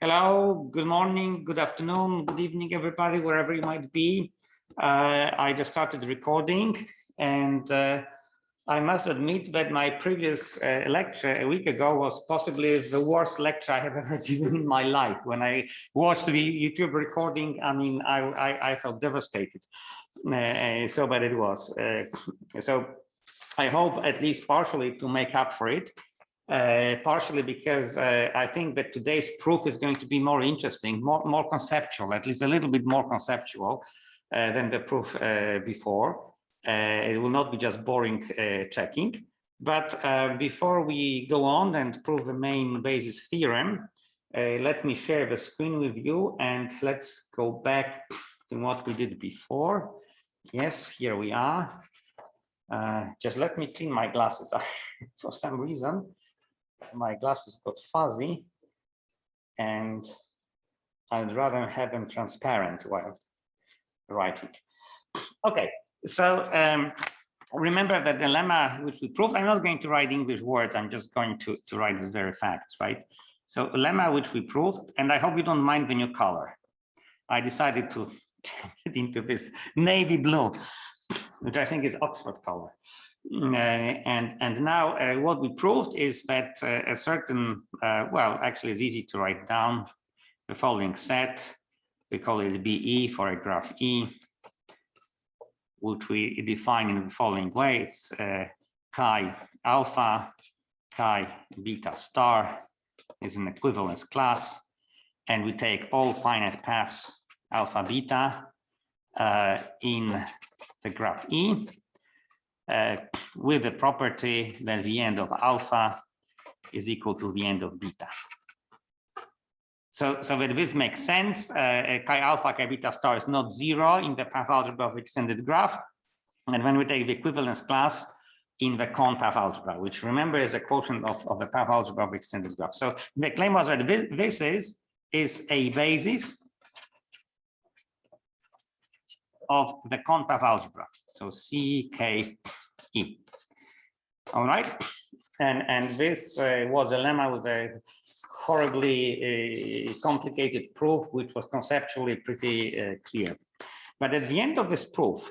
Hello, good morning, good afternoon, good evening, everybody, wherever you might be. I just started recording, and I must admit that my previous lecture a week ago was possibly the worst lecture I have ever given in my life. When I watched the YouTube recording, I mean, I felt devastated. So bad it was. So I hope at least partially to make up for it. Partially because I think that today's proof is going to be more interesting, more conceptual, at least a little bit more conceptual than the proof before. It will not be just boring checking. But before we go on and prove the main basis theorem, let me share the screen with you and let's go back to what we did before. Yes, here we are. Just let me clean my glasses. For some reason, my glasses got fuzzy and I'd rather have them transparent while writing. Okay, so remember the dilemma which we proved. I'm not going to write English words, I'm just going to write the very facts, right? So lemma which we proved, and I hope you don't mind the new color. I decided to get into this navy blue, which I think is Oxford color. And now what we proved is that a certain, well, actually it's easy to write down the following set. We call it BE for a graph E, which we define in the following way. It's chi alpha, chi beta star is an equivalence class. And we take all finite paths alpha beta in the graph E. With the property that the end of alpha is equal to the end of beta. So that this makes sense, chi alpha, chi beta star is not zero in the path algebra of extended graph. And when we take the equivalence class in the cone path algebra, which remember is a quotient of the path algebra of extended graph. So the claim was that this is a basis of the cone path algebra. So CKE. All right. And this was a lemma with a horribly complicated proof, which was conceptually pretty clear. But at the end of this proof,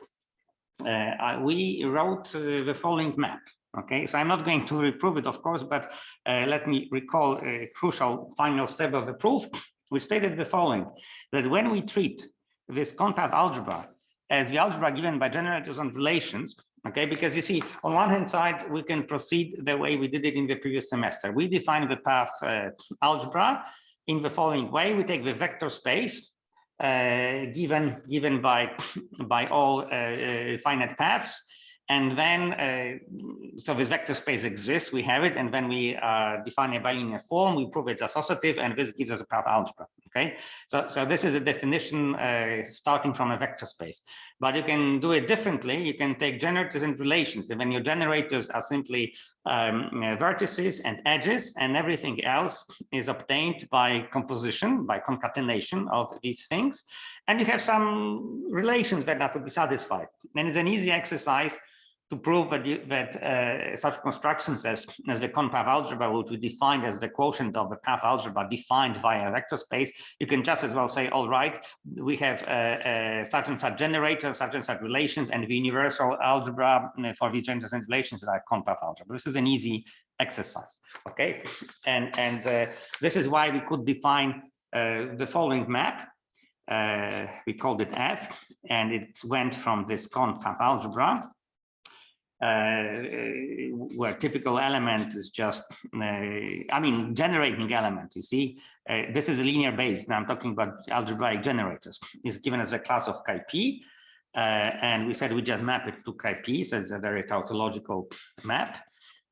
we wrote the following map. Okay, so I'm not going to reprove it, of course, but let me recall a crucial final step of the proof. We stated the following, that when we treat this cone path algebra as the algebra given by generators and relations, okay, because you see, on one hand side, we can proceed the way we did it in the previous semester. We define the path algebra in the following way. We take the vector space given by all finite paths, and then so this vector space exists, we have it, and then we define a bilinear form, we prove it's associative, and this gives us a path algebra. Okay, so this is a definition starting from a vector space, but you can do it differently. You can take generators and relations, and then your generators are simply vertices and edges, and everything else is obtained by composition, by concatenation of these things, and you have some relations that are to be satisfied. And it's an easy exercise to prove that such constructions as the cone path algebra, which we defined as the quotient of the path algebra defined via a vector space, you can just as well say, all right, we have such and such generator, such and such relations, and the universal algebra for these generators and relations is like cone path algebra. This is an easy exercise, okay? And this is why we could define the following map. We called it F, and it went from this cone path algebra, where typical element is just, I mean, generating element, you see. This is a linear base. Now I'm talking about algebraic generators. It's given as a class of chi p, and we said we just map it to chi p, so it's a very tautological map.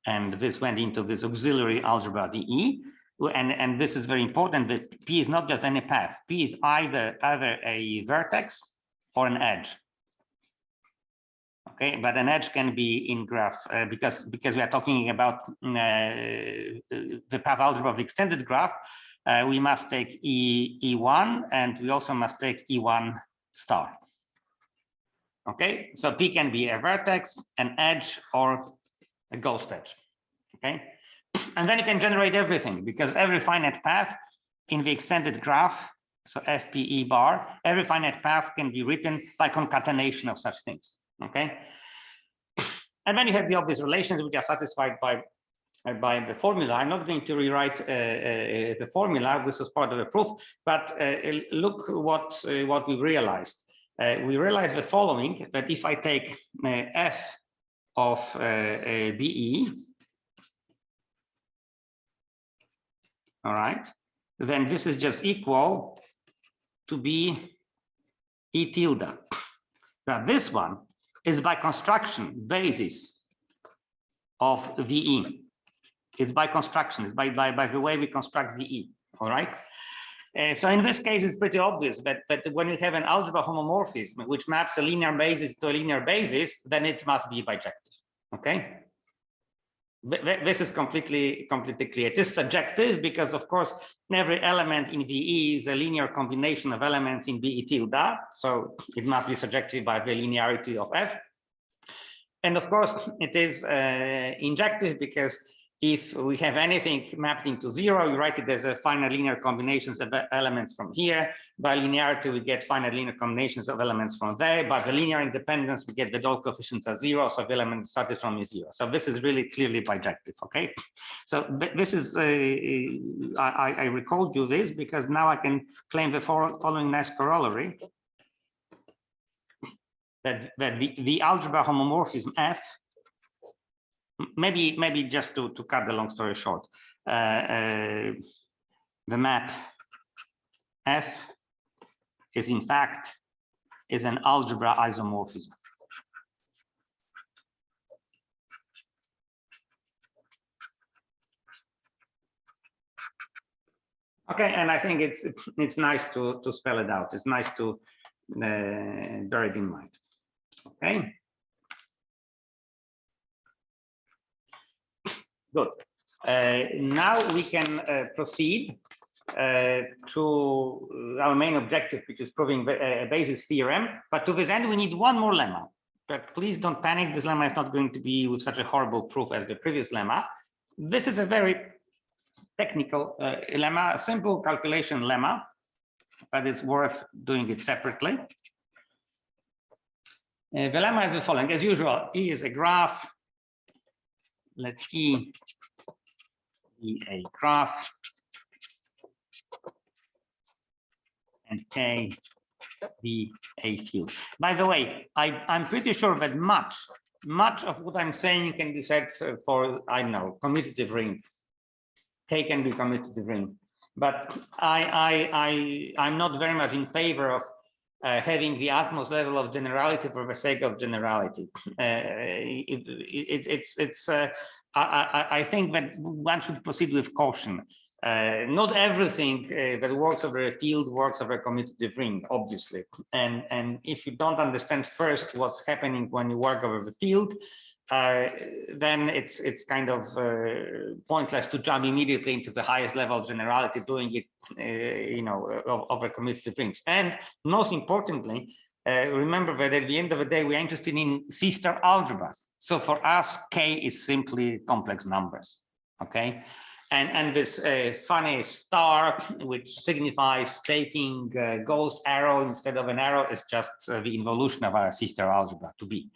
And this went into this auxiliary algebra VE. And this is very important, that P is not just any path. P is either a vertex or an edge. Okay, but an edge can be in graph because we are talking about the path algebra of the extended graph. We must take E1, and we also must take E1 star. Okay, so P can be a vertex, an edge, or a ghost edge. Okay, and then you can generate everything, because every finite path in the extended graph, so FPE bar, every finite path can be written by concatenation of such things, okay? And then you have the obvious relations which are satisfied by the formula. I'm not going to rewrite the formula. This is part of the proof, but look what we realized. We realized the following, that if I take f of BE, all right, then this is just equal to B E tilde. Now this one is by construction basis of VE. It's by construction, it's by the way we construct VE, all right? So in this case, it's pretty obvious that when you have an algebra homomorphism which maps a linear basis to a linear basis, then it must be bijective, okay? This is completely clear. It is subjective because, of course, every element in VE is a linear combination of elements in BE tilde, so it must be subjective by the linearity of F. And of course, it is injective because if we have anything mapped into 0, you write it as a finite linear combinations of elements from here. By linearity, we get finite linear combinations of elements from there. By the linear independence, we get that all coefficients are 0, so the element started from is 0. So this is really clearly bijective, okay? So this is, I recalled you this because now I can claim the following nice corollary. That the algebra homomorphism F, maybe just to cut the long story short, the map F is in fact an algebra isomorphism. Okay, and I think it's nice to spell it out. It's nice to bear it in mind. Okay. Good. Now we can proceed to our main objective, which is proving a basis theorem. But to this end, we need one more lemma. But please don't panic. This lemma is not going to be with such a horrible proof as the previous lemma. This is a very technical lemma, a simple calculation lemma, but it's worth doing it separately. The lemma is the following. As usual, E is a graph. Let E be a graph and K be a field. By the way, I'm pretty sure that much of what I'm saying can be said for, I don't know, commutative ring. K can be commutative ring. But I'm not very much in favor of having the utmost level of generality for the sake of generality. I think that one should proceed with caution. Not everything that works over a field works over a commutative ring, obviously. And if you don't understand first what's happening when you work over the field, then it's kind of pointless to jump immediately into the highest level of generality, doing it, over commutative rings. And most importantly, remember that at the end of the day, we are interested in C-star algebras. So for us, K is simply complex numbers, okay? And this funny star, which signifies taking a ghost arrow instead of an arrow, is just the involution of our C-star algebra to be.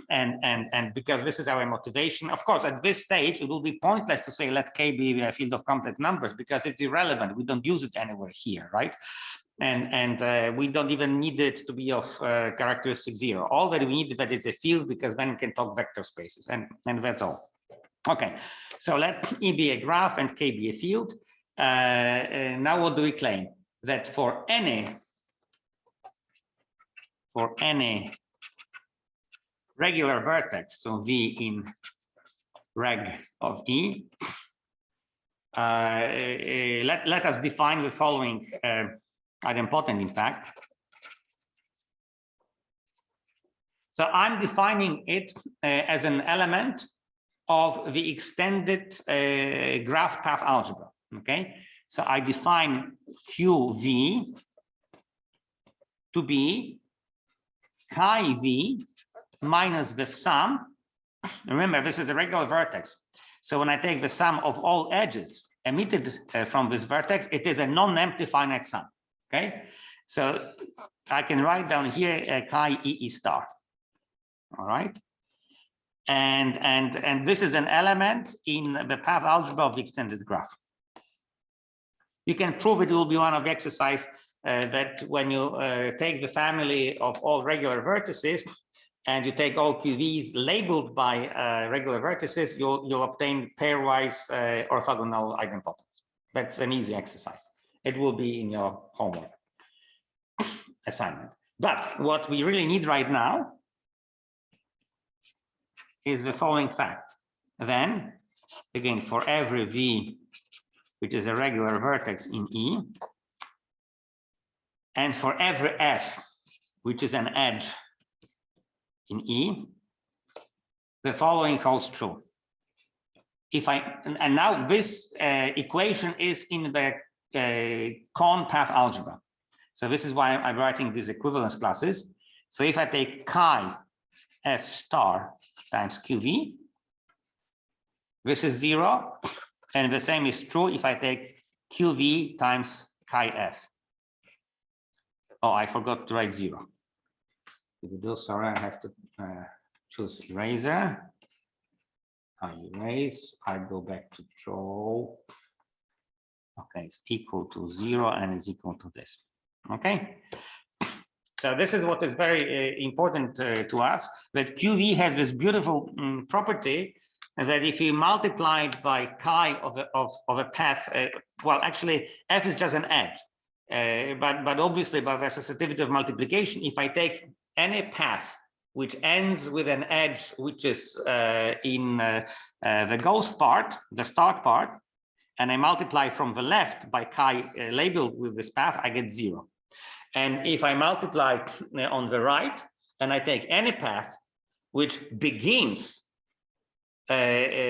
And because this is our motivation, of course, at this stage, it will be pointless to say, let K be a field of complex numbers, because it's irrelevant. We don't use it anywhere here, right? And we don't even need it to be of characteristic 0. All that we need is that it's a field, because then we can talk vector spaces, and that's all. Okay, so let E be a graph and K be a field. Now what do we claim? That for any regular vertex, so V in reg of E, let us define the following idempotent, in fact. So I'm defining it as an element of the extended graph path algebra, okay? So I define QV to be high V minus the sum. Remember, this is a regular vertex. So when I take the sum of all edges emitted from this vertex, it is a non-empty finite sum. Okay, so I can write down here chi E star. All right, and this is an element in the path algebra of the extended graph. You can prove it will be one of the exercise that when you take the family of all regular vertices and you take all QVs labeled by regular vertices, you'll obtain pairwise orthogonal idempotents. That's an easy exercise. It will be in your homework assignment. But what we really need right now is the following fact. Then, again, for every V, which is a regular vertex in E, and for every F, which is an edge in E, the following holds true. If and now this equation is in the cone path algebra. So this is why I'm writing these equivalence classes. So if I take chi F star times QV, this is 0. And the same is true if I take QV times chi F. Oh, I forgot to write 0. Sorry, I have to choose eraser. I erase. I go back to draw. Okay, it's equal to 0 and it's equal to this. Okay. So this is what is very important to us, that QV has this beautiful property that if you multiply it by chi of a path, well, actually, F is just an edge. But obviously, by the associativity of multiplication, if I take any path which ends with an edge which is in the ghost part, the start part, and I multiply from the left by chi labeled with this path, I get 0. And if I multiply on the right, and I take any path which begins with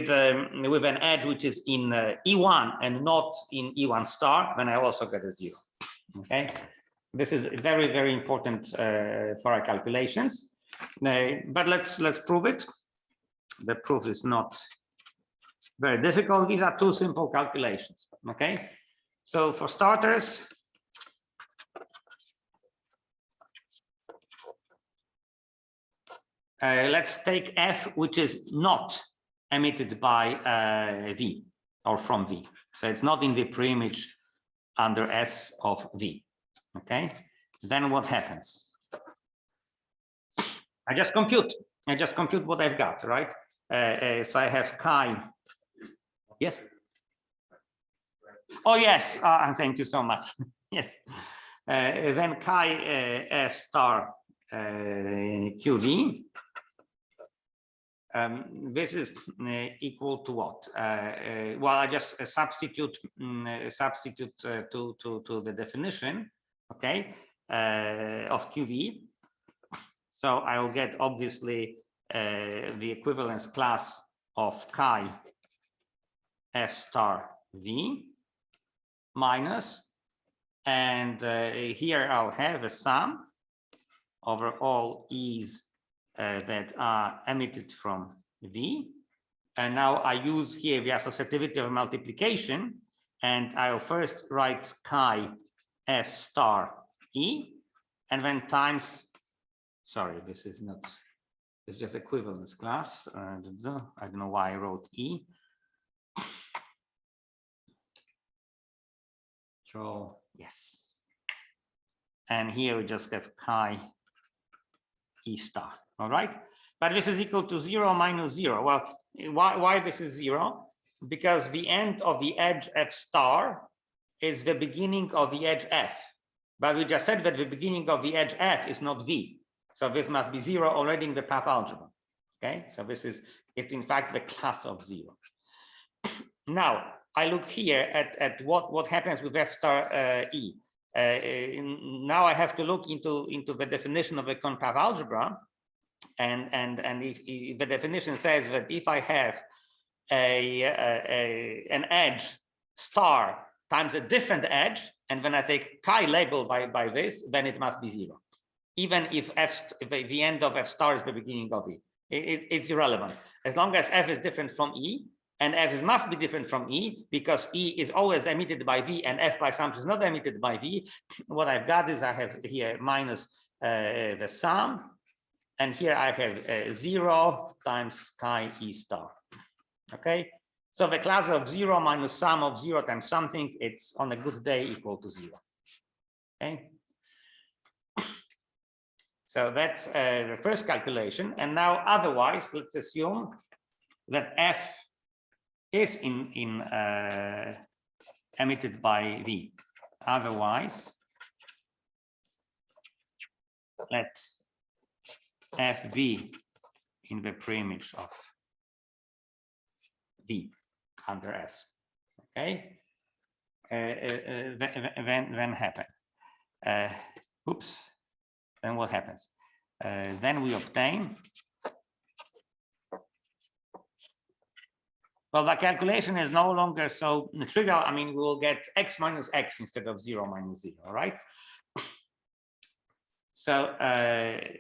an edge which is in E1 and not in E1 star, then I also get a 0. Okay, this is very, very important for our calculations. But let's prove it. The proof is not very difficult. These are two simple calculations. Okay, so for starters, let's take F, which is not emitted by V or from V. So it's not in the preimage under S of V. Okay, then what happens? I just compute what I've got, right? So I have chi. Yes. Oh, yes. Thank you so much. Yes. Then chi F star QV. This is equal to what? Well, I just substitute to the definition, okay, of QV. So I will get obviously the equivalence class of chi F star V minus, and here I'll have a sum over all E's that are emitted from V. And now I use here the associativity of multiplication, and I'll first write chi F star E, and then times, sorry, this is not, it's just equivalence class. I don't know why I wrote E. Draw, yes. And here we just have chi E star, all right? But this is equal to 0 minus 0. Well, why this is 0? Because the end of the edge F star is the beginning of the edge F. But we just said that the beginning of the edge F is not V. So this must be 0 already in the path algebra. Okay, so this is, it's in fact the class of 0. Now, I look here at what happens with F star E. Now I have to look into the definition of a cone path algebra, and if the definition says that if I have an edge star times a different edge, and when I take chi labeled by this, then it must be 0, even if the end of F star is the beginning of E. It's irrelevant as long as F is different from E. and f must be different from E, because E is always emitted by V and f by assumption is not emitted by V. What I've got is I have here minus the sum, and here I have 0 times chi E star. Okay, so the class of 0 minus sum of 0 times something, it's on a good day equal to 0. Okay, so that's the first calculation. And now otherwise, let's assume that f is emitted by V. Otherwise, let f be in the preimage of V under S. Okay, then happen. Oops. Then what happens? Then we obtain. Well, the calculation is no longer so trivial. I mean, we will get x minus x instead of 0 minus 0, right? So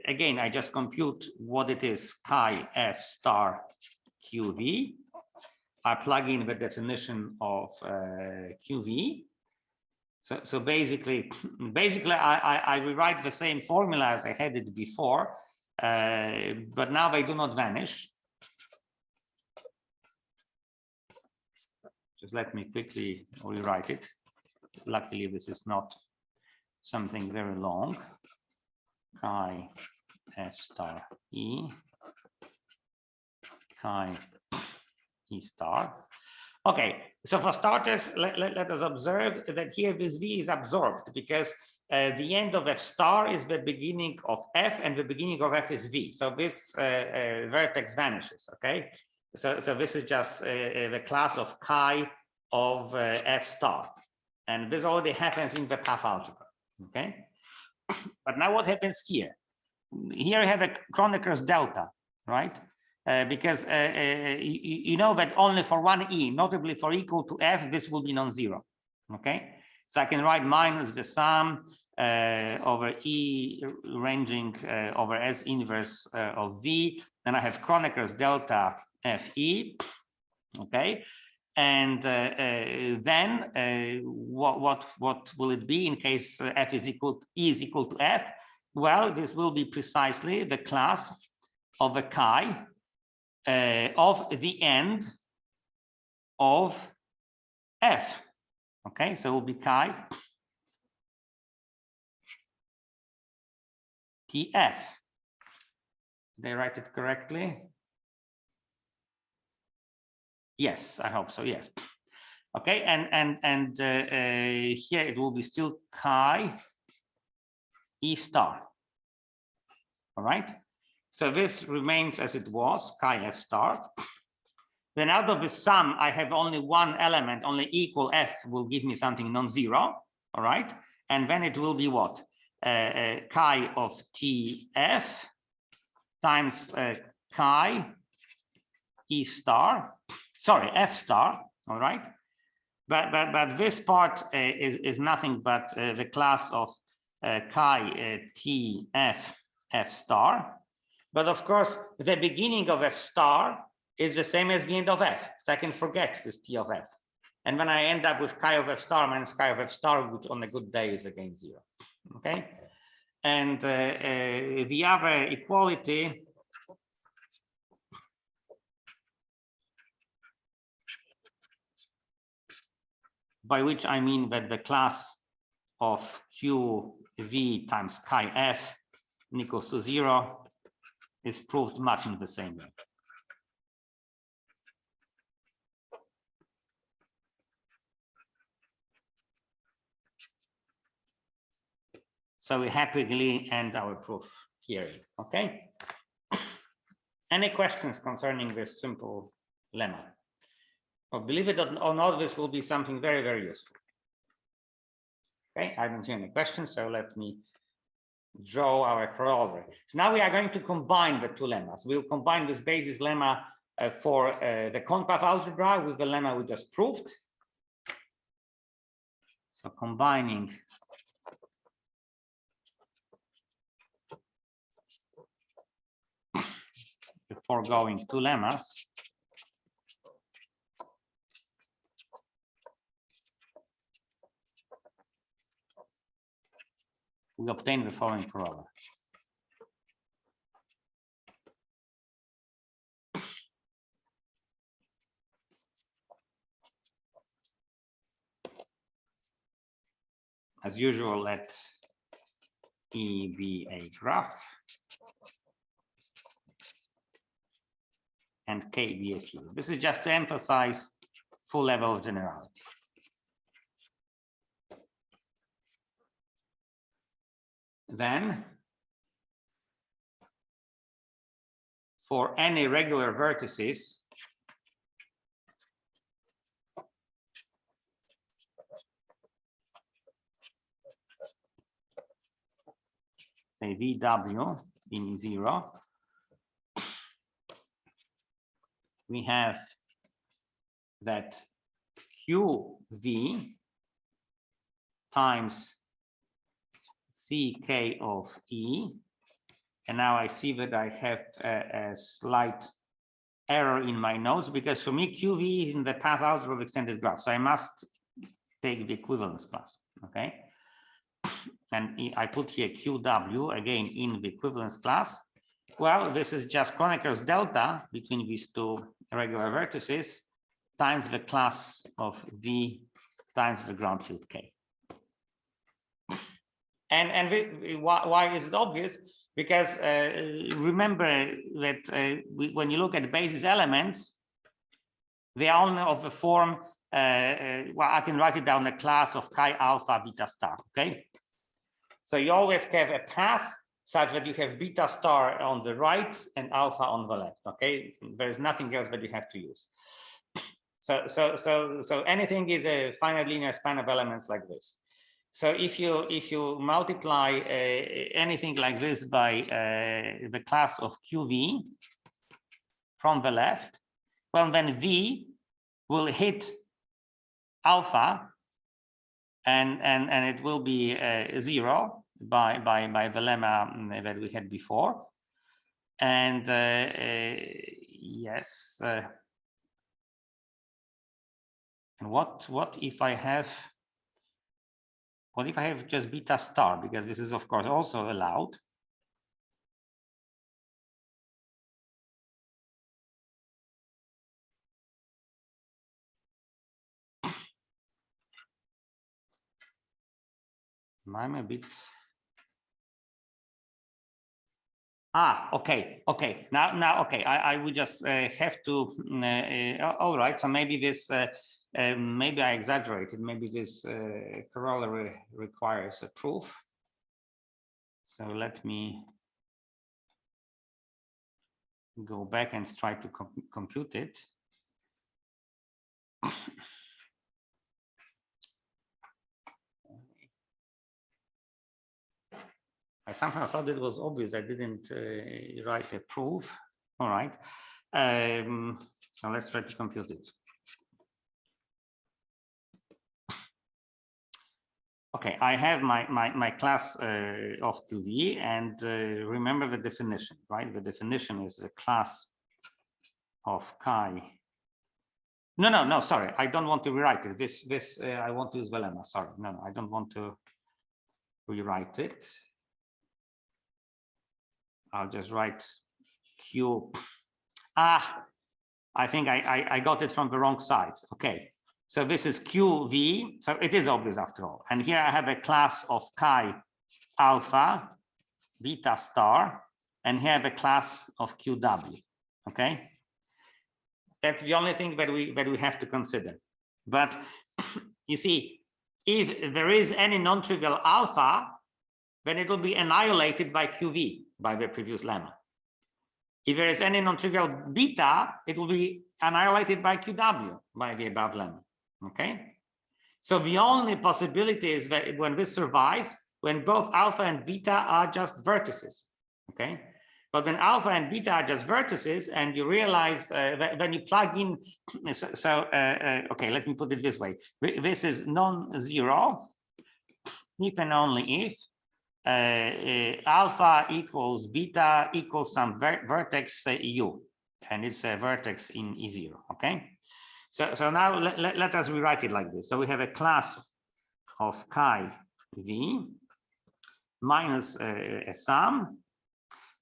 again, I just compute what it is, chi f star qv. I plug in the definition of qv. So basically, I rewrite the same formula as I had it before, but now they do not vanish. Just let me quickly rewrite it. Luckily, this is not something very long. Chi f star E, chi E star. Okay, so for starters, let us observe that here this V is absorbed because the end of f star is the beginning of f and the beginning of f is V. So this vertex vanishes, okay? So this is just the class of chi of f star. And this already happens in the path algebra, okay? But now what happens here? Here you have a Kroneker's delta, right? Because you know that only for one E, notably for equal to F, this will be non-zero, okay? So I can write minus the sum over E ranging over S inverse of V. Then I have Kroneker's delta FE, okay? And then what will it be in case F is equal, E is equal to F? Well, this will be precisely the class of a chi of the end of F. Okay, so it will be chi TF. Did I write it correctly? Yes, I hope so. Yes. Okay, and here it will be still chi E star. All right. So this remains as it was, chi F star. Then out of the sum, I have only one element, only equal F will give me something non-zero. All right. And then it will be what? Chi of TF times chi E star, sorry, F star. All right. But this part is nothing but the class of chi TF F star. But of course, the beginning of F star is the same as the end of F. So I can forget this T of F. And when I end up with chi of F star minus chi of F star, which on a good day is again 0. Okay. And the other equality by which I mean that the class of QV times chi F equals to 0 is proved much in the same way. So we happily end our proof here. Okay. Any questions concerning this simple lemma? Well, believe it or not, this will be something very, very useful. Okay, I don't hear any questions, so let me draw our corollary. So now we are going to combine the two lemmas. We'll combine this basis lemma for the conpath algebra with the lemma we just proved. So combining the foregoing two lemmas, we obtain the following corollary. As usual, let E be a graph and K be a field. This is just to emphasize full level of generality. Then, for any regular vertices, say VW in E0, we have that QV times CK of E. And now I see that I have a slight error in my notes, because for me QV is in the path algebra of extended graphs. So I must take the equivalence class, okay? And I put here QW again in the equivalence class. Well, this is just Kroneker's delta between these two regular vertices times the class of V times the ground field K. And why is it obvious? Because remember that when you look at basis elements, they are only of the form, well, I can write it down, a class of chi alpha beta star, okay? So you always have a path such that you have beta star on the right and alpha on the left, okay? There is nothing else that you have to use. So anything is a finite linear span of elements like this. So if you multiply anything like this by the class of QV from the left, well, then V will hit alpha, and it will be 0 by the lemma that we had before. And yes, and what if I have? What if I have just beta star? Because this is, of course, also allowed. I'm a bit. Okay. Now, okay. I would just have to. All right. So maybe this. Maybe I exaggerated. Maybe this corollary requires a proof. So let me go back and try to compute it. I somehow thought it was obvious. I didn't write a proof. All right. So let's try to compute it. Okay, I have my class of QV, and remember the definition, right? The definition is the class of chi. No, sorry, I don't want to rewrite it. This I want to use the lemma. Sorry, no, I don't want to rewrite it. I'll just write Q. I think I got it from the wrong side. Okay. So this is QV, so it is obvious after all. And here I have a class of chi alpha, beta star, and here I have a class of QW, okay? That's the only thing that we have to consider. But you see, if there is any non-trivial alpha, then it will be annihilated by QV, by the previous lemma. If there is any non-trivial beta, it will be annihilated by QW, by the above lemma. Okay, so the only possibility is that when this survives, when both alpha and beta are just vertices. Okay, but when alpha and beta are just vertices, and you realize that when you plug in, okay, let me put it this way: this is non-zero if and only if alpha equals beta equals some vertex u, and it's a vertex in E0. Okay. So now let us rewrite it like this. So we have a class of chi V, minus a sum.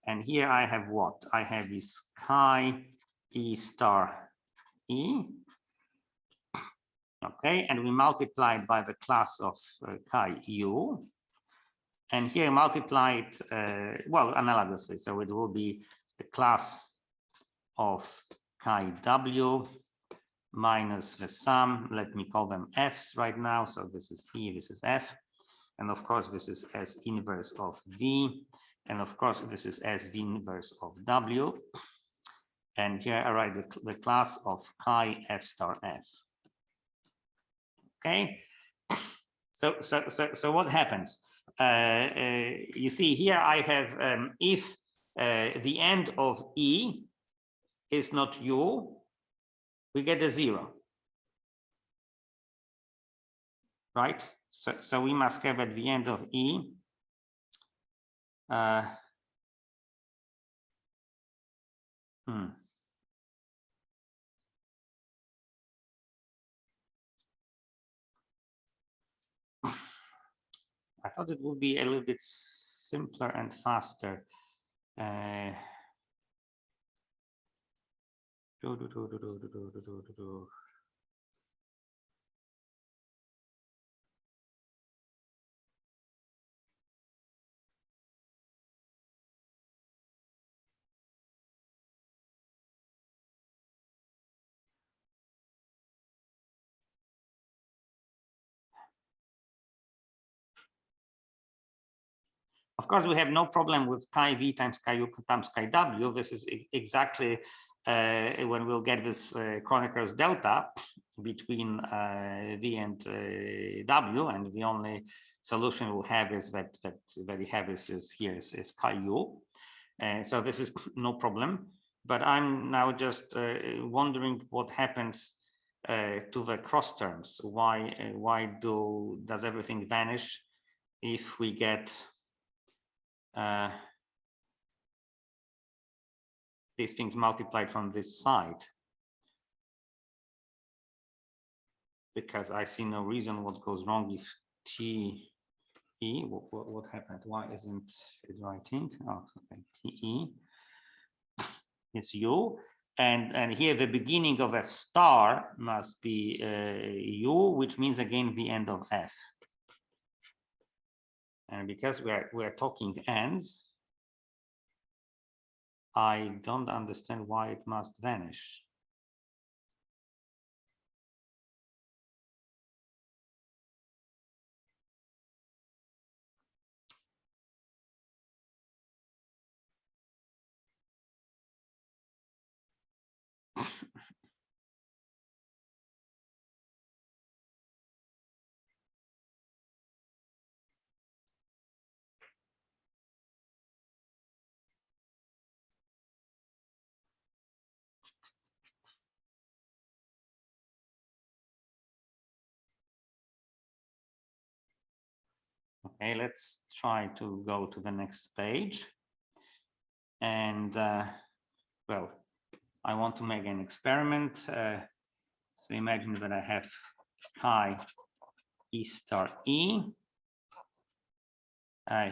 And here I have what? I have this chi E star E. Okay, and we multiply it by the class of chi U. And here multiply it, well, analogously. So it will be the class of chi W minus the sum. Let me call them F's right now. So this is E, this is F. And of course, this is S inverse of V. And of course, this is S V inverse of W. And here I write the class of chi F star F. Okay. So what happens? You see here I have if the end of E is not U, we get a 0. Right? So we must have at the end of E I thought it would be a little bit simpler and faster. Of course, we have no problem with chi V times chi U times chi W. This is exactly when we'll get this Kroneker's delta between V and W, and the only solution we'll have is that we have is here is chi U. So this is no problem. But I'm now just wondering what happens to the cross terms. Why does everything vanish if we get these things multiplied from this side? Because I see no reason what goes wrong if T E. What happened? Why isn't it writing? Oh, okay. T E is U, and here the beginning of F star must be U, which means again the end of F. And because we are talking ends, I don't understand why it must vanish. Okay, let's try to go to the next page. And well, I want to make an experiment. So imagine that I have chi E star E.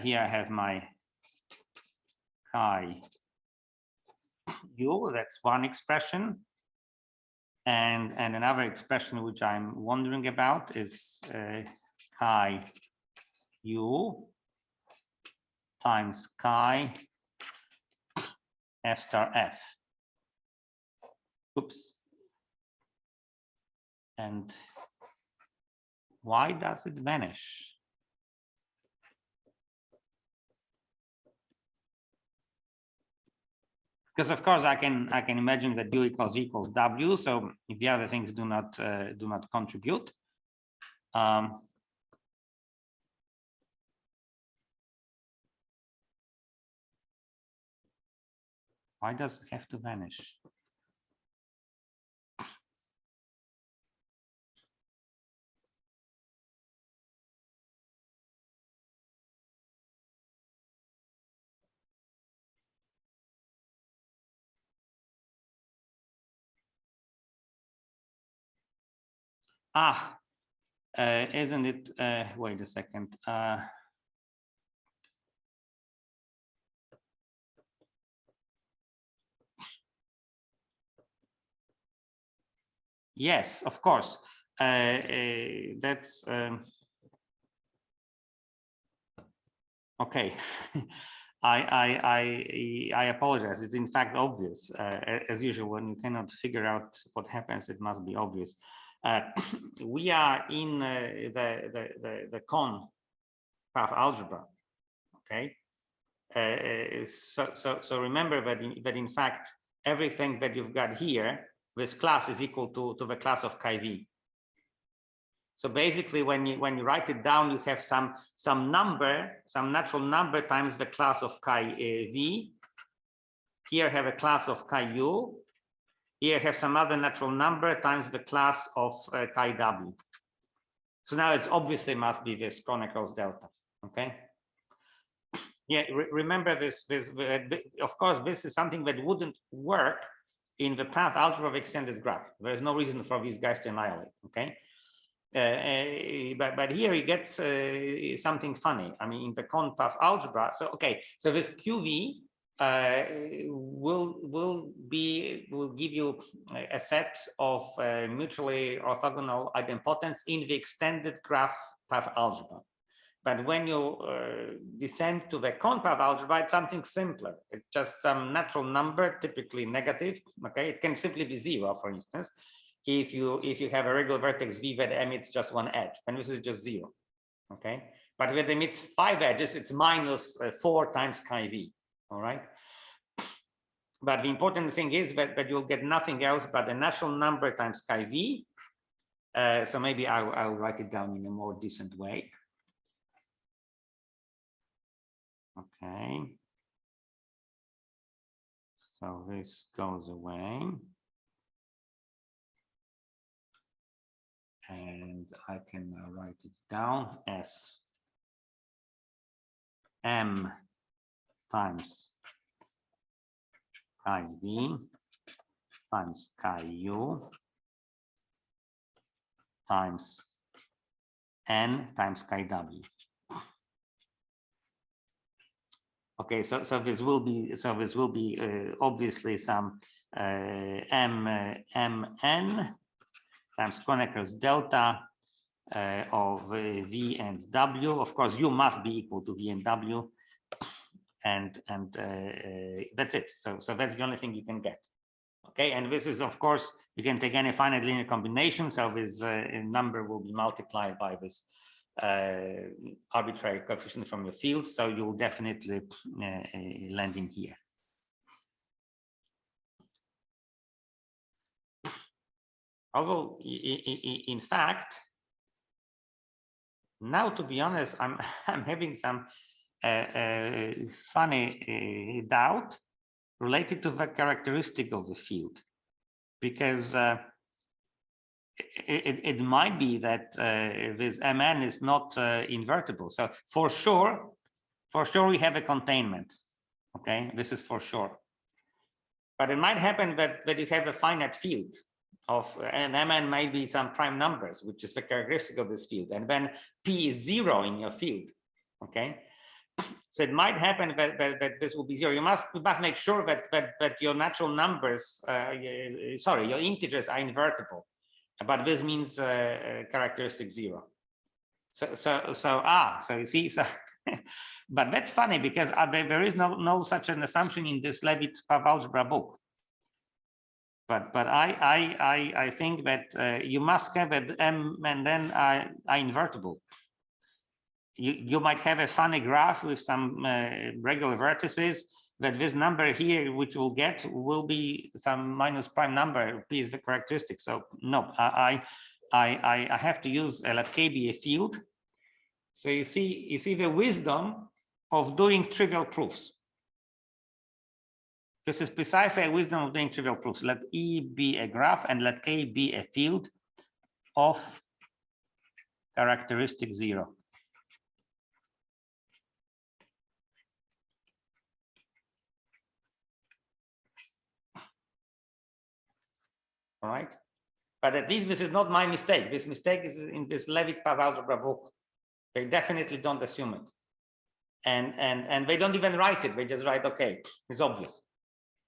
Here I have my chi U, that's one expression. And another expression which I'm wondering about is chi U times chi F star F. Oops. And why does it vanish? Because of course I can imagine that U equals W. So if the other things do not contribute, why does it have to vanish? Isn't it? Wait a second. Yes, of course. That's okay. I apologize. It's in fact obvious. As usual, when you cannot figure out what happens, it must be obvious. We are in the con path algebra. Okay. So remember that in fact everything that you've got here, this class is equal to the class of chi v. So basically, when you write it down, you have some natural number times the class of chi v. Here have a class of chi u. Here have some other natural number times the class of chi w. So now it's obviously must be this Kroneker's delta. Okay. Yeah, remember this. Of course, this is something that wouldn't work in the path algebra of extended graph. There is no reason for these guys to annihilate. Okay. But here you get something funny. I mean, in the con path algebra. So okay, so this QV will give you a set of mutually orthogonal idempotents in the extended graph path algebra. But when you descend to the con path algebra, it's something simpler. It's just some natural number, typically negative. Okay, it can simply be 0, for instance. If you have a regular vertex v that emits just one edge, and this is just 0. Okay, but if it emits 5 edges, it's minus 4 times chi v. All right. But the important thing is that you'll get nothing else but a natural number times chi v. So maybe I'll write it down in a more decent way. Okay. So this goes away. And I can write it down as m times chi v times chi u times n times chi w. Okay, so this will be obviously some mn times Kroneker's delta of v and w. Of course, u must be equal to v and w, and that's it. So that's the only thing you can get. Okay, and this is, of course, you can take any finite linear combination. So this number will be multiplied by this arbitrary coefficient from your field. So you'll definitely land in here. Although, in fact, now, to be honest, I'm having some funny doubt related to the characteristic of the field, because it might be that this Mn is not invertible. So for sure we have a containment. Okay, this is for sure. But it might happen that you have a finite field of, and Mn might be some prime numbers, which is the characteristic of this field. And when P is 0 in your field, okay, so it might happen that this will be 0. You must make sure that your natural numbers, your integers are invertible, but this means characteristic 0. So you see, so but that's funny because there is no such an assumption in this Leavitt path algebra book. But I think that you must have that M and then are invertible. You might have a funny graph with some regular vertices, that this number here, which we'll get, will be some minus prime number. P is the characteristic. So no, I have to let K be a field. So you see the wisdom of doing trivial proofs. This is precisely a wisdom of doing trivial proofs. Let E be a graph and let K be a field of characteristic 0. All right. But at least this is not my mistake. This mistake is in this Leavitt path algebra book. They definitely don't assume it. And they don't even write it. They just write, okay, it's obvious.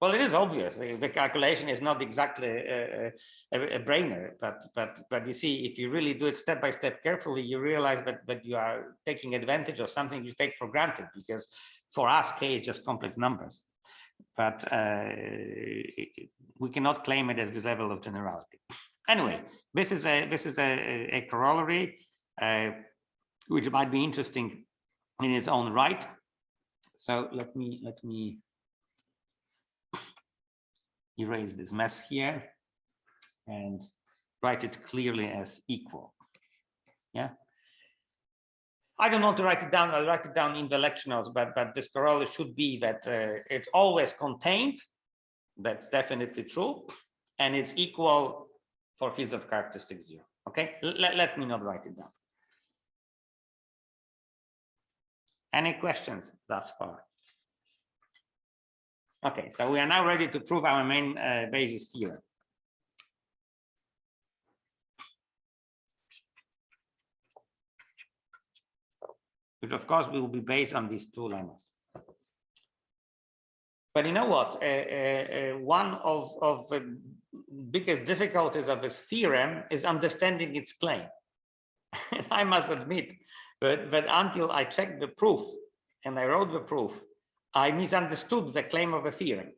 Well, it is obvious. The calculation is not exactly a brainer, but you see, if you really do it step by step carefully, you realize that you are taking advantage of something you take for granted, because for us, k is just complex numbers. But we cannot claim it as this level of generality. Anyway, this is a corollary which might be interesting in its own right. So let me erase this mess here and write it clearly as equal. Yeah. I don't want to write it down. I'll write it down in the lecture notes, but this corollary should be that it's always contained. That's definitely true, and it's equal for fields of characteristic 0. Okay, let me not write it down. Any questions thus far? Okay, so we are now ready to prove our main basis theorem. Which of course will be based on these two lemmas. But you know what? One of the biggest difficulties of this theorem is understanding its claim. I must admit, but until I checked the proof and I wrote the proof, I misunderstood the claim of a theorem.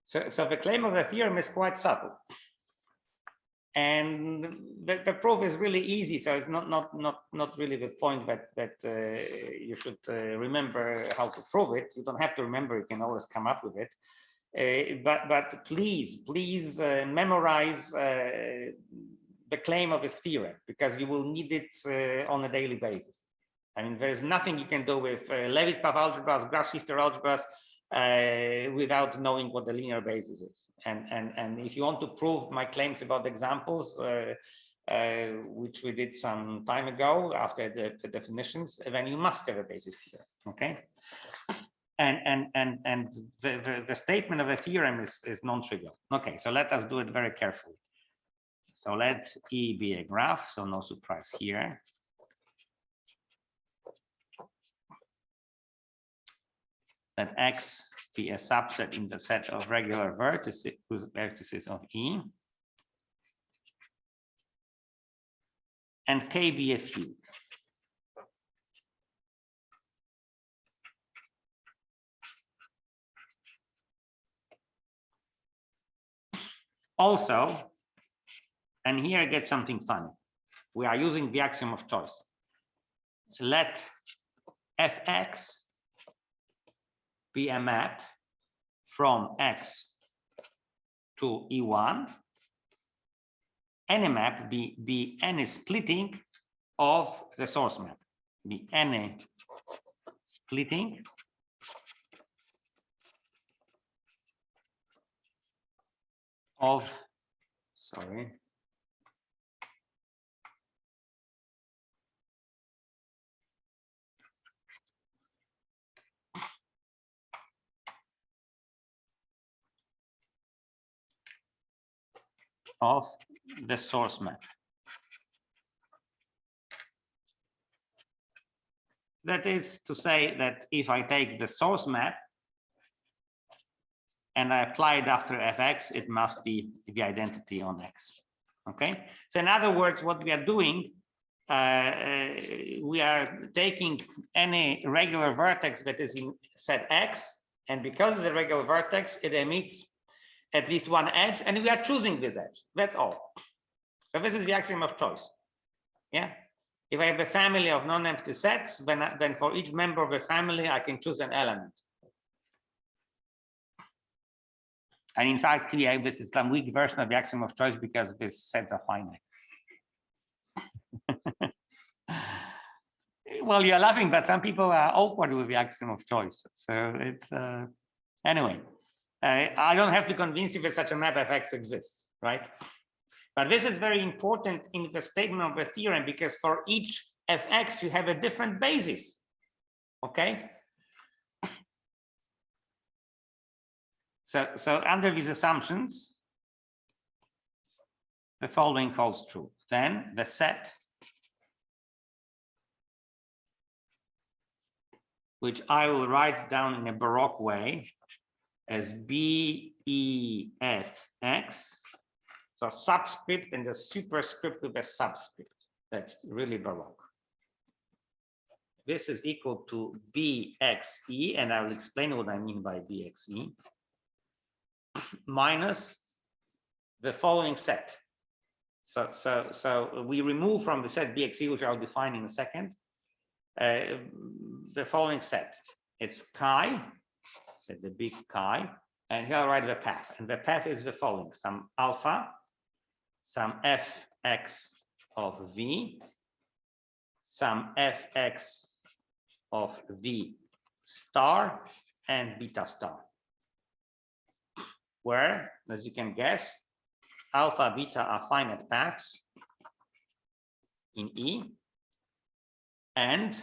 So the claim of a theorem is quite subtle. And the proof is really easy, so it's not really the point that you should remember how to prove it. You don't have to remember; you can always come up with it. But please memorize the claim of this theorem, because you will need it on a daily basis. I mean, there is nothing you can do with Levitt path algebras, graph-sister algebras, without knowing what the linear basis is. And if you want to prove my claims about examples, which we did some time ago after the definitions, then you must have a basis theorem. Okay. And the statement of a theorem is non-trivial. Okay, so let us do it very carefully. So let E be a graph, so no surprise here. Let X be a subset in the set of regular vertices of E, and K be a field. Also, and here I get something funny. We are using the axiom of choice. Let Fx be a map from X to E1. Any map be any splitting of the source map. Be any splitting of, sorry, of the source map. That is to say that if I take the source map and I apply it after Fx, it must be the identity on X. Okay. So in other words, what we are doing, we are taking any regular vertex that is in set X, and because it's a regular vertex, it emits at least one edge, and we are choosing this edge. That's all. So this is the axiom of choice. Yeah. If I have a family of non-empty sets, then for each member of the family, I can choose an element. And in fact, here, this is some weak version of the axiom of choice because these sets are finite. Well, you're laughing, but some people are awkward with the axiom of choice. So it's, anyway, I don't have to convince you that such a map Fx exists, right? But this is very important in the statement of the theorem, because for each Fx, you have a different basis, okay? So under these assumptions, the following holds true. Then the set, which I will write down in a Baroque way, as BEFX. So subscript and the superscript with a subscript. That's really Baroque. This is equal to BXE, and I'll explain what I mean by BXE, minus the following set. So we remove from the set BXE, which I'll define in a second, the following set. It's chi, so the big chi, and here I'll write the path. And the path is the following: some alpha, some fx of v, some fx of v star, and beta star. Where, as you can guess, alpha, beta are finite paths in E, and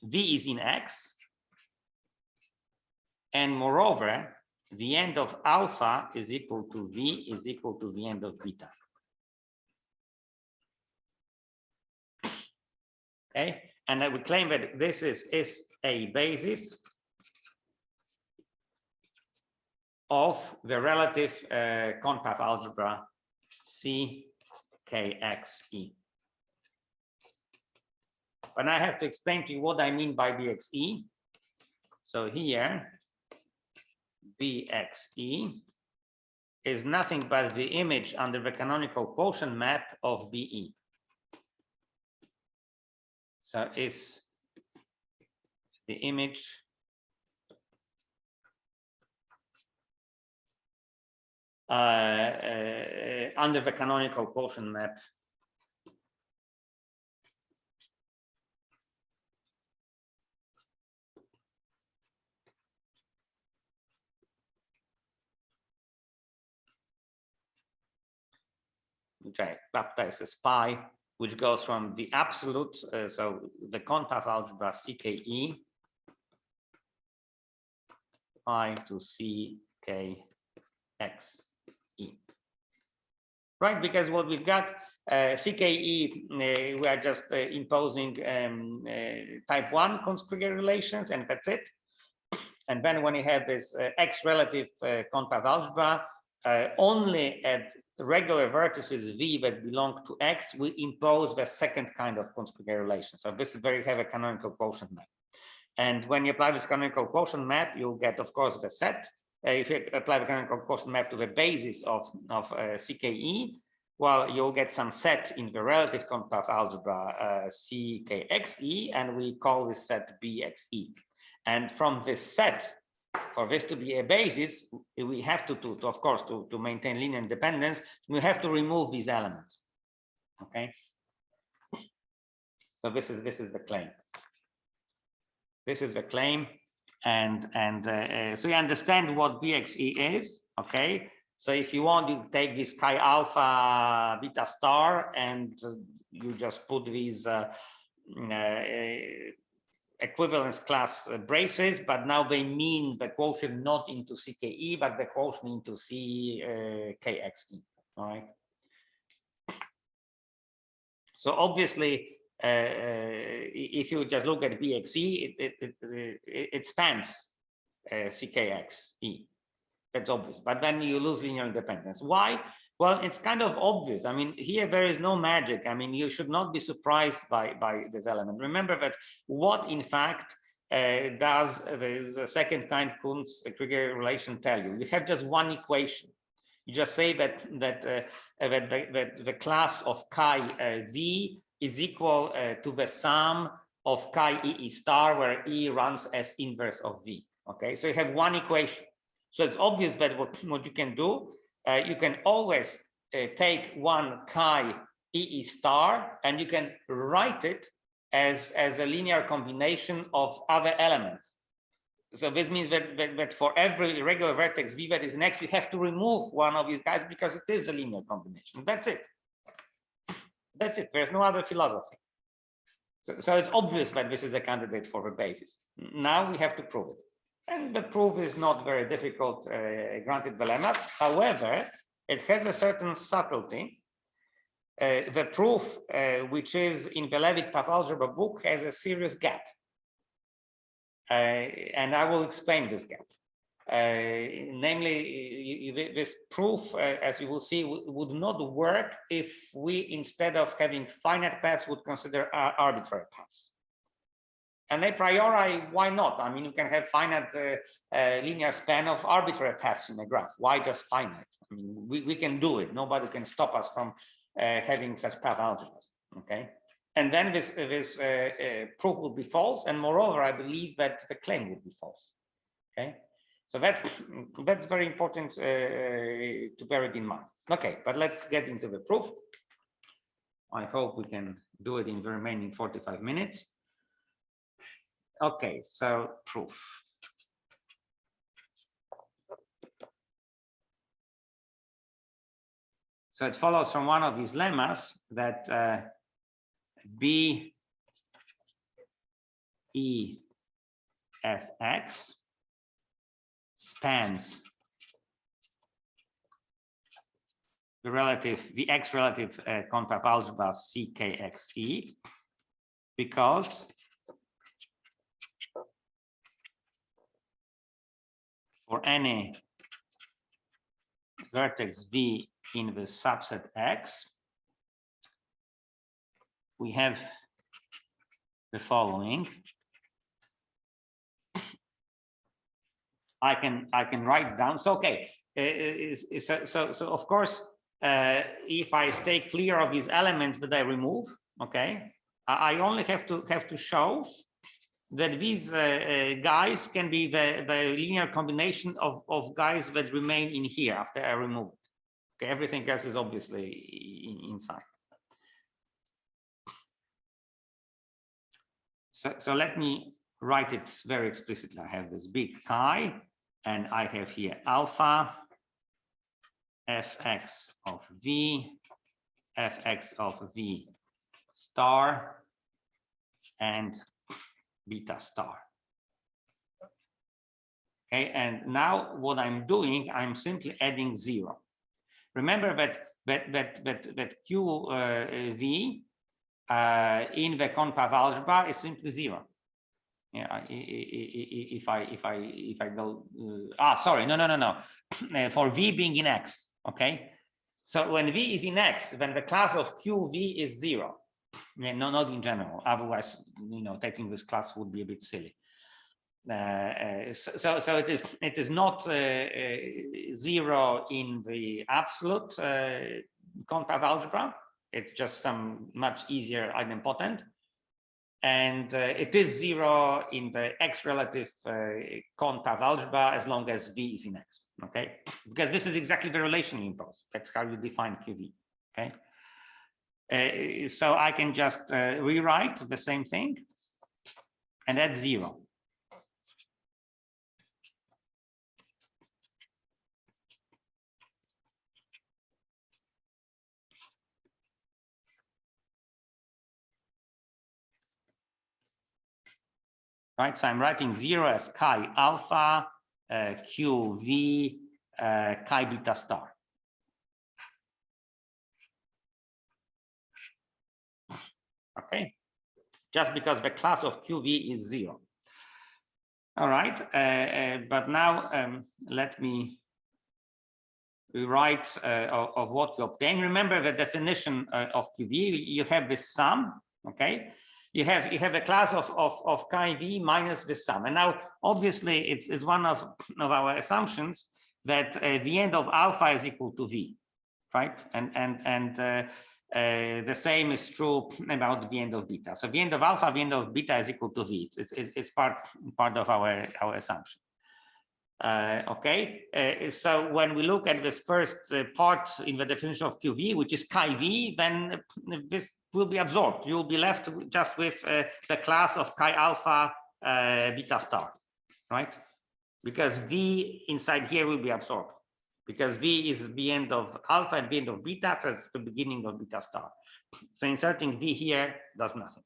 V is in X, and moreover, the end of alpha is equal to V is equal to the end of beta. Okay, and I would claim that this is a basis of the relative conpath algebra CKXE. But I have to explain to you what I mean by BXE. So here, BXE is nothing but the image under the canonical quotient map of BE. So it's the image under the canonical quotient map which I baptize as pi, which goes from the absolute, so the conpath algebra CKE pi to CKXE. Right, because what we've got, CKE, we are just imposing type 1 conscripted relations, and that's it. And then when you have this X relative conpath algebra, only at regular vertices V that belong to X, we impose the second kind of conscripted relation. So this is where you have a canonical quotient map. And when you apply this canonical quotient map, you'll get, of course, the set. If you apply the canonical quotient map to the basis of CKE, well, you'll get some set in the relative conpath algebra CKXE, and we call this set BXE. And from this set, for this to be a basis, we have to of course, to maintain linear independence, we have to remove these elements. Okay. So this is the claim. This is the claim, and so you understand what BXE is. Okay. So if you want, you take this chi alpha beta star, and you just put these equivalence class braces, but now they mean the quotient not into CKE, but the quotient into CKXE. All right. So obviously, if you just look at BXE, it spans CKXE. That's obvious. But then you lose linear independence. Why? Well, it's kind of obvious. I mean, here there is no magic. I mean, you should not be surprised by this element. Remember that what, in fact, does the second kind Kunz-Krieger relation tell you? You have just one equation. You just say that the class of chi V is equal to the sum of chi E star, where E runs as inverse of V. Okay, so you have one equation. So it's obvious that what you can do, you can always take one chi E star, and you can write it as a linear combination of other elements. So this means that for every regular vertex V that is in X, we have to remove one of these guys because it is a linear combination. That's it. That's it. There's no other philosophy. So it's obvious that this is a candidate for a basis. Now we have to prove it. And the proof is not very difficult, granted the lemmas. However, it has a certain subtlety. The proof, which is in the Levitt path algebra book, has a serious gap. And I will explain this gap. Namely, this proof, as you will see, would not work if we, instead of having finite paths, would consider arbitrary paths. And a priori, why not? I mean, you can have finite linear span of arbitrary paths in a graph. Why just finite? I mean, we can do it. Nobody can stop us from having such path algebras. Okay. And then this proof will be false. And moreover, I believe that the claim will be false. Okay. So that's very important to bear it in mind. Okay, but let's get into the proof. I hope we can do it in the remaining 45 minutes. Okay, so proof. So it follows from one of these lemmas that B E F X spans the X relative confab algebra CKXE because for any vertex V in the subset X, we have the following. I can write down. So okay, so of course, if I stay clear of these elements that I remove, okay, I only have to show that these guys can be the linear combination of guys that remain in here after I remove it. Okay, everything else is obviously inside. So let me write it very explicitly. I have this big chi, and I have here alpha fx of v, fx of v star, and beta star. Okay, and now what I'm doing, I'm simply adding 0. Remember that QV in the confab algebra is simply 0. Yeah, if I go sorry, no. For V being in X, okay. So when V is in X, then the class of QV is 0. Yeah, no, not in general. Otherwise, taking this class would be a bit silly. So it is not 0 in the absolute confab algebra. It's just some much easier idempotent. And it is 0 in the X relative confab algebra as long as V is in X, okay? Because this is exactly the relation impulse. That's how you define QV, okay? So I can just rewrite the same thing, and that's 0. Right, so I'm writing 0 as chi alpha, QV, chi beta star. Okay, just because the class of QV is 0. All right, but now let me rewrite of what you obtain. Remember the definition of QV. You have this sum, okay? You have a class of chi v minus the sum, and now obviously it's one of our assumptions that the end of alpha is equal to v, right? And the same is true about the end of beta. So the end of alpha, the end of beta is equal to v. It's part of our assumption. Okay, so when we look at this first part in the definition of QV, which is chi v, then this will be absorbed. You will be left just with the class of chi alpha beta star, right? Because v inside here will be absorbed, because v is the end of alpha and the end of beta, so it's the beginning of beta star. So inserting v here does nothing.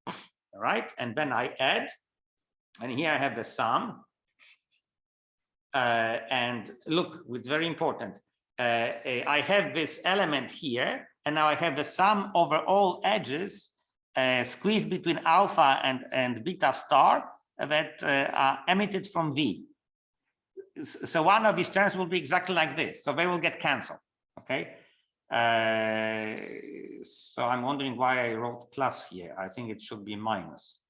All right, and then I add, and here I have the sum. And look, it's very important. I have this element here, and now I have the sum over all edges squeezed between alpha and beta star that are emitted from V. so one of these terms will be exactly like this. So they will get cancelled. Okay. So I'm wondering why I wrote plus here. I think it should be minus.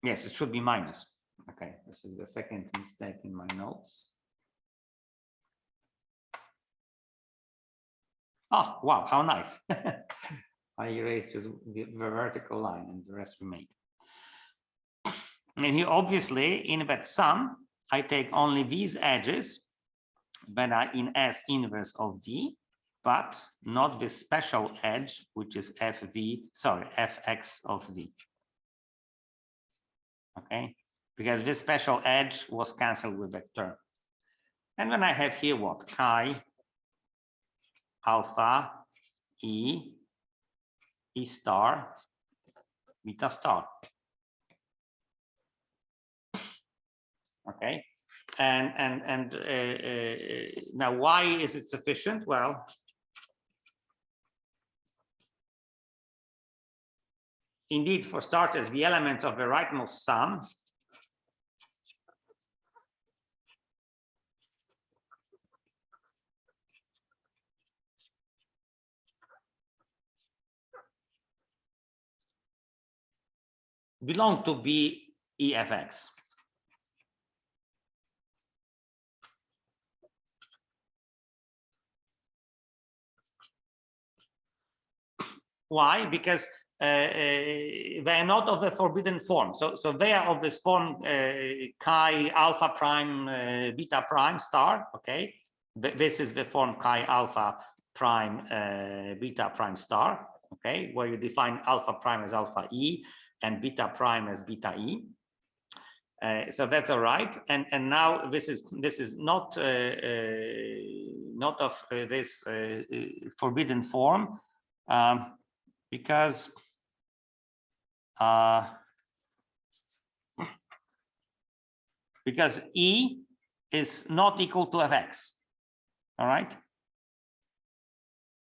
Yes, it should be minus. Okay, this is the second mistake in my notes. Oh, wow, how nice. I erased just the vertical line and the rest remained. And here, obviously, in that sum, I take only these edges that are in S inverse of V, but not the special edge, which is fx of V. Okay, because this special edge was cancelled with that term. And then I have here what? Chi alpha E star beta star. Okay, and now why is it sufficient? Well, indeed, for starters, the elements of the rightmost sum belong to BEFX. Why? Because they are not of the forbidden form. So they are of this form chi alpha prime beta prime star. Okay, this is the form chi alpha prime beta prime star. Okay, where you define alpha prime as alpha E and beta prime as beta E. So that's all right. And now this is not of this forbidden form. Because E is not equal to Fx. All right.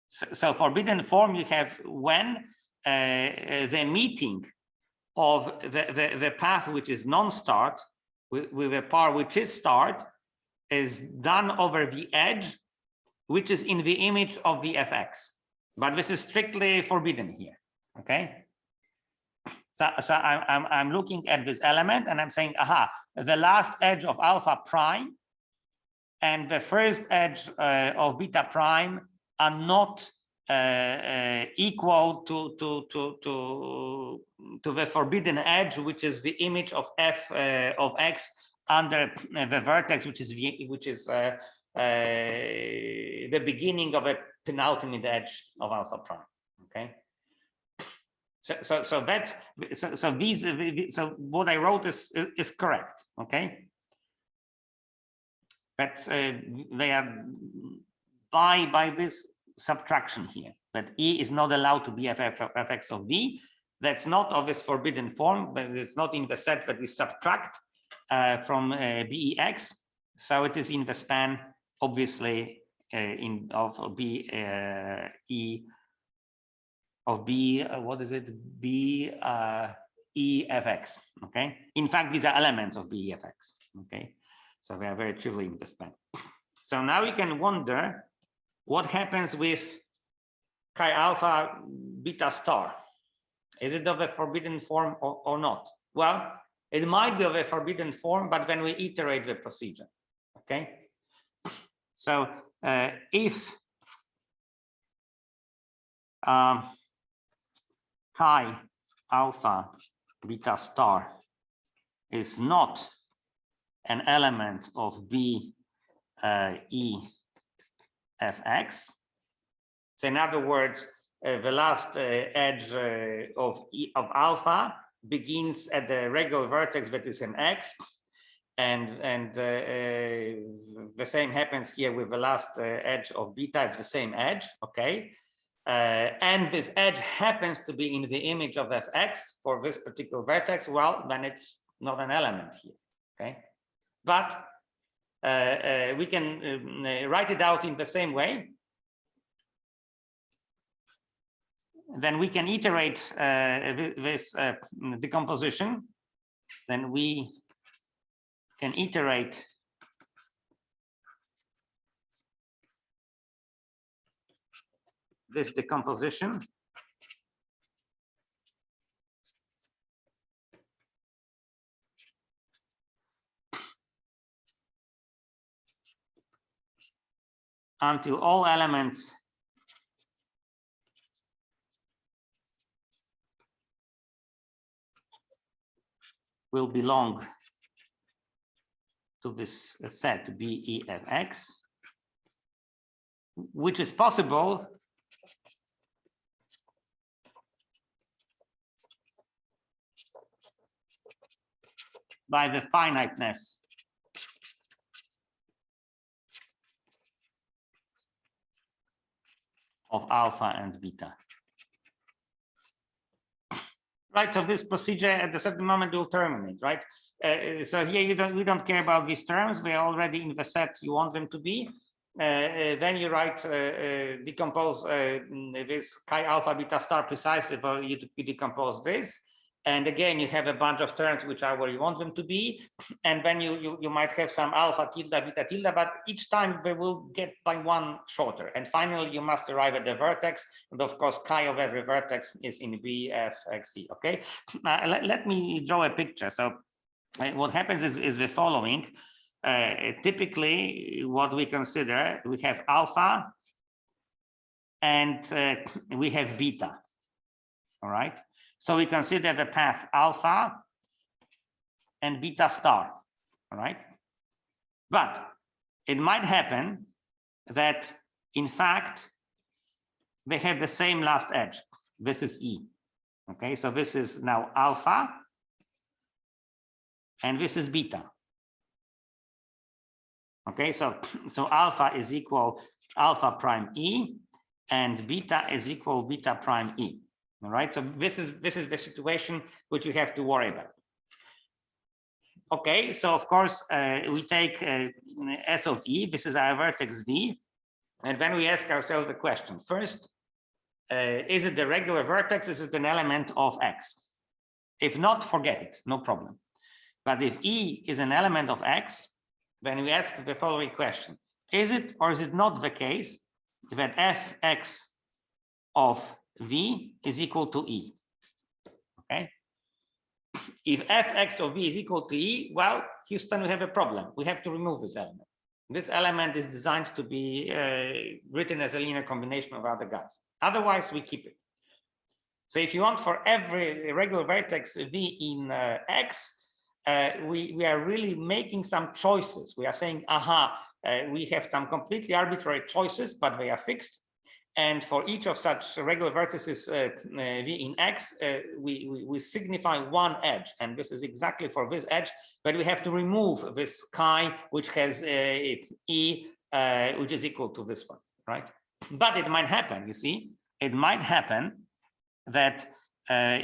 So forbidden form you have when the meeting of the path which is non-start with a par which is start is done over the edge which is in the image of the Fx. But this is strictly forbidden here. Okay. So I'm looking at this element and I'm saying, aha, the last edge of alpha prime and the first edge of beta prime are not equal to the forbidden edge, which is the image of f of x under the vertex, which is the beginning of a penultimate edge of alpha prime. Okay. So what I wrote is correct. Okay. But they are by this subtraction here, that E is not allowed to be fx of V. That's not of this forbidden form, but it's not in the set that we subtract from BEX. So it is in the span, obviously, of B E of B. What is it? B EFX. Okay. In fact, these are elements of BEFX. Okay. So they are very trivially in the span. So now you can wonder what happens with chi alpha beta star. Is it of a forbidden form or not? Well, it might be of a forbidden form, but when we iterate the procedure. Okay. So if chi alpha beta star is not an element of B E Fx. So in other words, the last edge of alpha begins at the regular vertex that is an X, and the same happens here with the last edge of beta. It's the same edge. Okay. And this edge happens to be in the image of Fx for this particular vertex. Well, then it's not an element here. Okay. But we can write it out in the same way. Then we can iterate this decomposition. Then we can iterate this decomposition until all elements will belong to this set BEFX, which is possible by the finiteness of alpha and beta. Right, so this procedure at a certain moment will terminate, right? So here we don't care about these terms. We are already in the set you want them to be. Then you write, decompose this chi alpha beta star precisely for you to decompose this. And again, you have a bunch of terms which are where you want them to be. And then you might have some alpha tilde, beta tilde, but each time they will get by one shorter. And finally, you must arrive at the vertex. And of course, chi of every vertex is in VFXE, okay? Let me draw a picture. So what happens is the following. Typically, what we consider, we have alpha and we have beta, all right? So we consider the path alpha and beta star, all right? But it might happen that, in fact, they have the same last edge. This is E, okay? So this is now alpha and this is beta. Okay, so alpha is equal alpha prime E and beta is equal beta prime E. All right, so this is the situation which you have to worry about. Okay, so of course we take S of E, this is our vertex V, and then we ask ourselves the question. First, is it the regular vertex? Is it an element of X? If not, forget it, no problem. But if E is an element of X, then we ask the following question. Is it or is it not the case that Fx of V is equal to E? Okay. If Fx of V is equal to E, well, Houston, we have a problem. We have to remove this element. This element is designed to be written as a linear combination of other guys. Otherwise, we keep it. So if you want for every regular vertex V in X, we are really making some choices. We are saying, aha, we have some completely arbitrary choices, but they are fixed. And for each of such regular vertices V in X, we signify one edge. And this is exactly for this edge, but we have to remove this chi, which has E, which is equal to this one, right? But it might happen, you see, it might happen that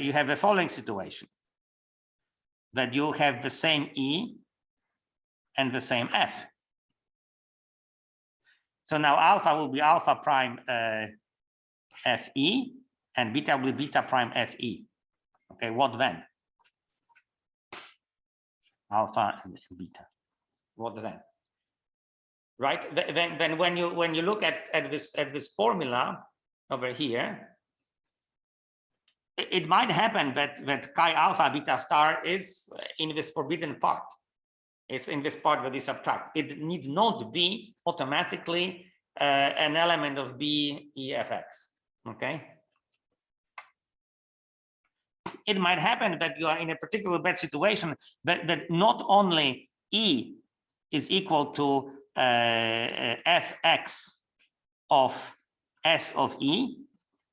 you have the following situation, that you'll have the same E and the same F. So now alpha will be alpha prime Fe and beta will be beta prime Fe. Okay, what then? Alpha and beta. What then? Right? Then when you look at this formula over here, it might happen that chi alpha beta star is in this forbidden part. It's in this part that we subtract. It need not be automatically an element of BEFX. Okay. It might happen that you are in a particular bad situation that not only E is equal to Fx of S of E,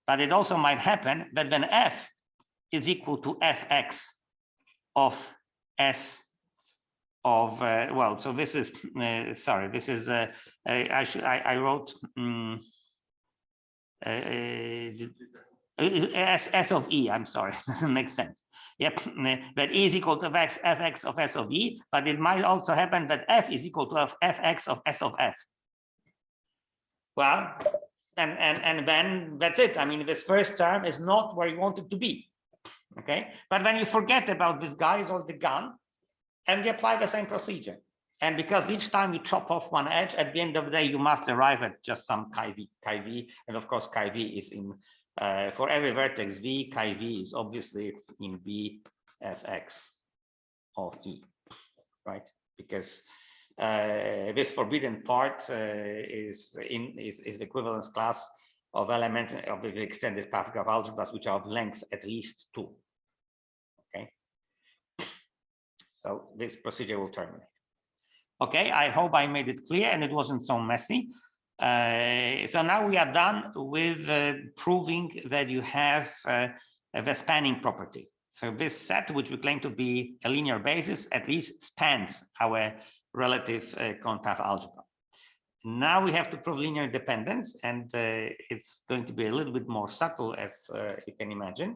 but it also might happen that then F is equal to Fx of S of well, so this is sorry, this is I wrote S of E. I'm sorry, doesn't make sense. Yep, that E is equal to Fx of S of E, but it might also happen that F is equal to Fx of S of F. Well, and then that's it. I mean, this first term is not where you want it to be. Okay, but when you forget about this guy or the gun, And we apply the same procedure. And because each time you chop off one edge, at the end of the day, you must arrive at just some chi-v. And of course, chi-v is in, for every vertex v, chi-v is obviously in v fx of e, right? Because this forbidden part is the equivalence class of elements of the extended path graph algebras, which are of length at least 2. Okay. So this procedure will terminate. Okay, I hope I made it clear and it wasn't so messy. So now we are done with proving that you have the spanning property. So this set, which we claim to be a linear basis, at least spans our relative cone path algebra. Now we have to prove linear dependence, and it's going to be a little bit more subtle, as you can imagine.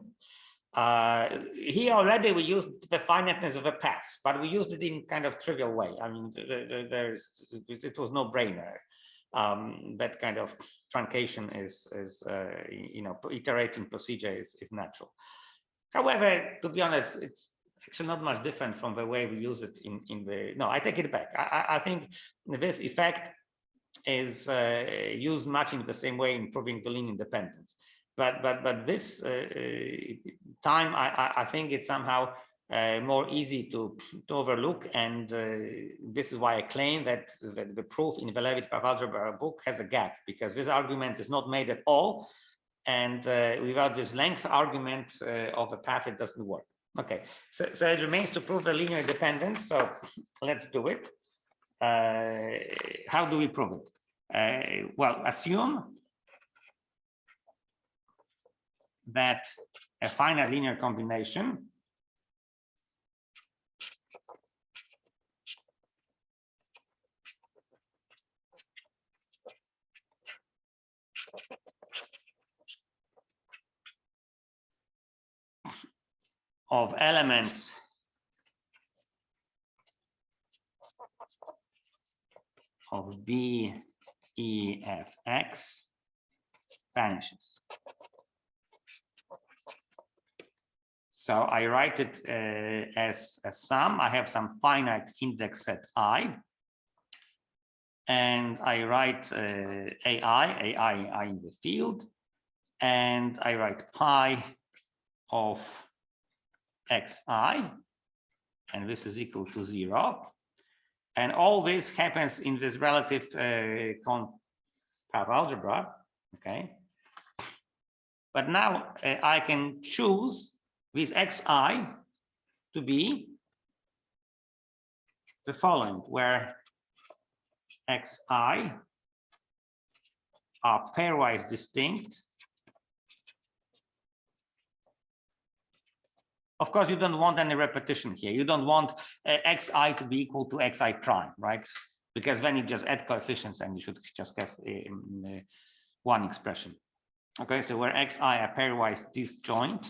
Here already we used the finiteness of the paths, but we used it in kind of trivial way. I mean, it was no brainer. That kind of truncation is you know, iterating procedure is natural. However, to be honest, it's actually not much different from the way we use it in the, no, I take it back. I think this effect is used much in the same way in proving the linear dependence. But this time, I think it's somehow more easy to overlook, and this is why I claim that the proof in the Levit path algebra book has a gap, because this argument is not made at all, and without this length argument of the path, it doesn't work. Okay, so it remains to prove the linear dependence. So let's do it. How do we prove it? Well, assume that a finite linear combination of elements of B, E, F, X vanishes. So I write it as a sum. I have some finite index set I, and I write AI in the field, and I write pi of xi, and this is equal to 0. And all this happens in this relative cone path algebra, okay? But now I can choose this xi to be the following, where xi are pairwise distinct. Of course, you don't want any repetition here. You don't want xi to be equal to xi prime, right? Because then you just add coefficients and you should just have one expression. Okay, so where xi are pairwise disjoint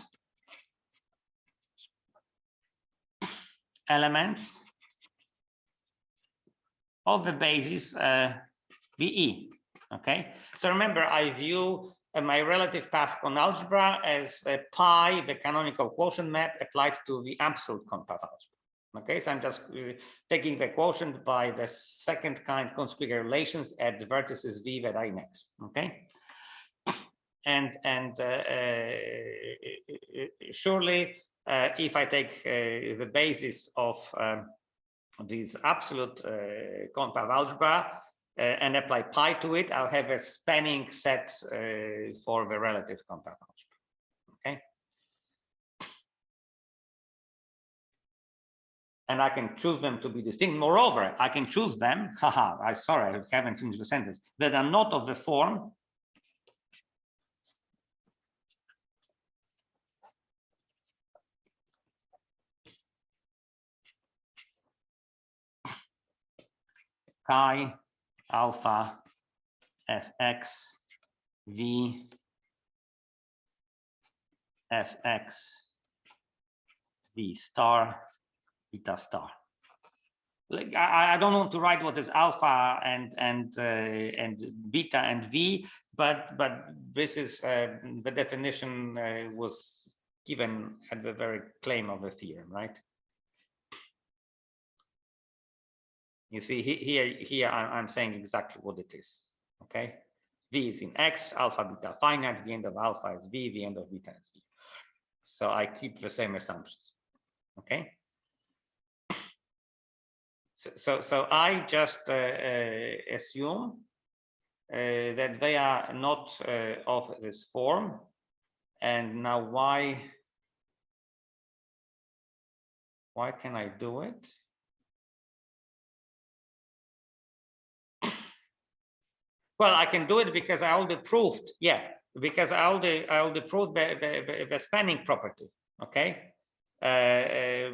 elements of the basis VE. Okay, so remember, I view my relative path cone algebra as pi, the canonical quotient map applied to the absolute cone path algebra. Okay, so I'm just taking the quotient by the second kind cone-squigger relations at the vertices V that I next. Okay, and surely if I take the basis of this absolute cone path algebra and apply pi to it, I'll have a spanning set for the relative cone path algebra. Okay, and I can choose them to be distinct. Moreover, I can choose them. Haha, sorry, I haven't finished the sentence. That are not of the form chi alpha fx v fx v star beta star. Like I don't want to write what is alpha and beta and v, but this is the definition was given at the very claim of the theorem, right? You see here I'm saying exactly what it is. Okay, v is in x, alpha beta finite, the end of alpha is v, the end of beta is v. So I keep the same assumptions. Okay. So I just assume that they are not of this form. And now why can I do it? Well, I can do it because I already proved, yeah, because I already proved the spanning property. Okay. I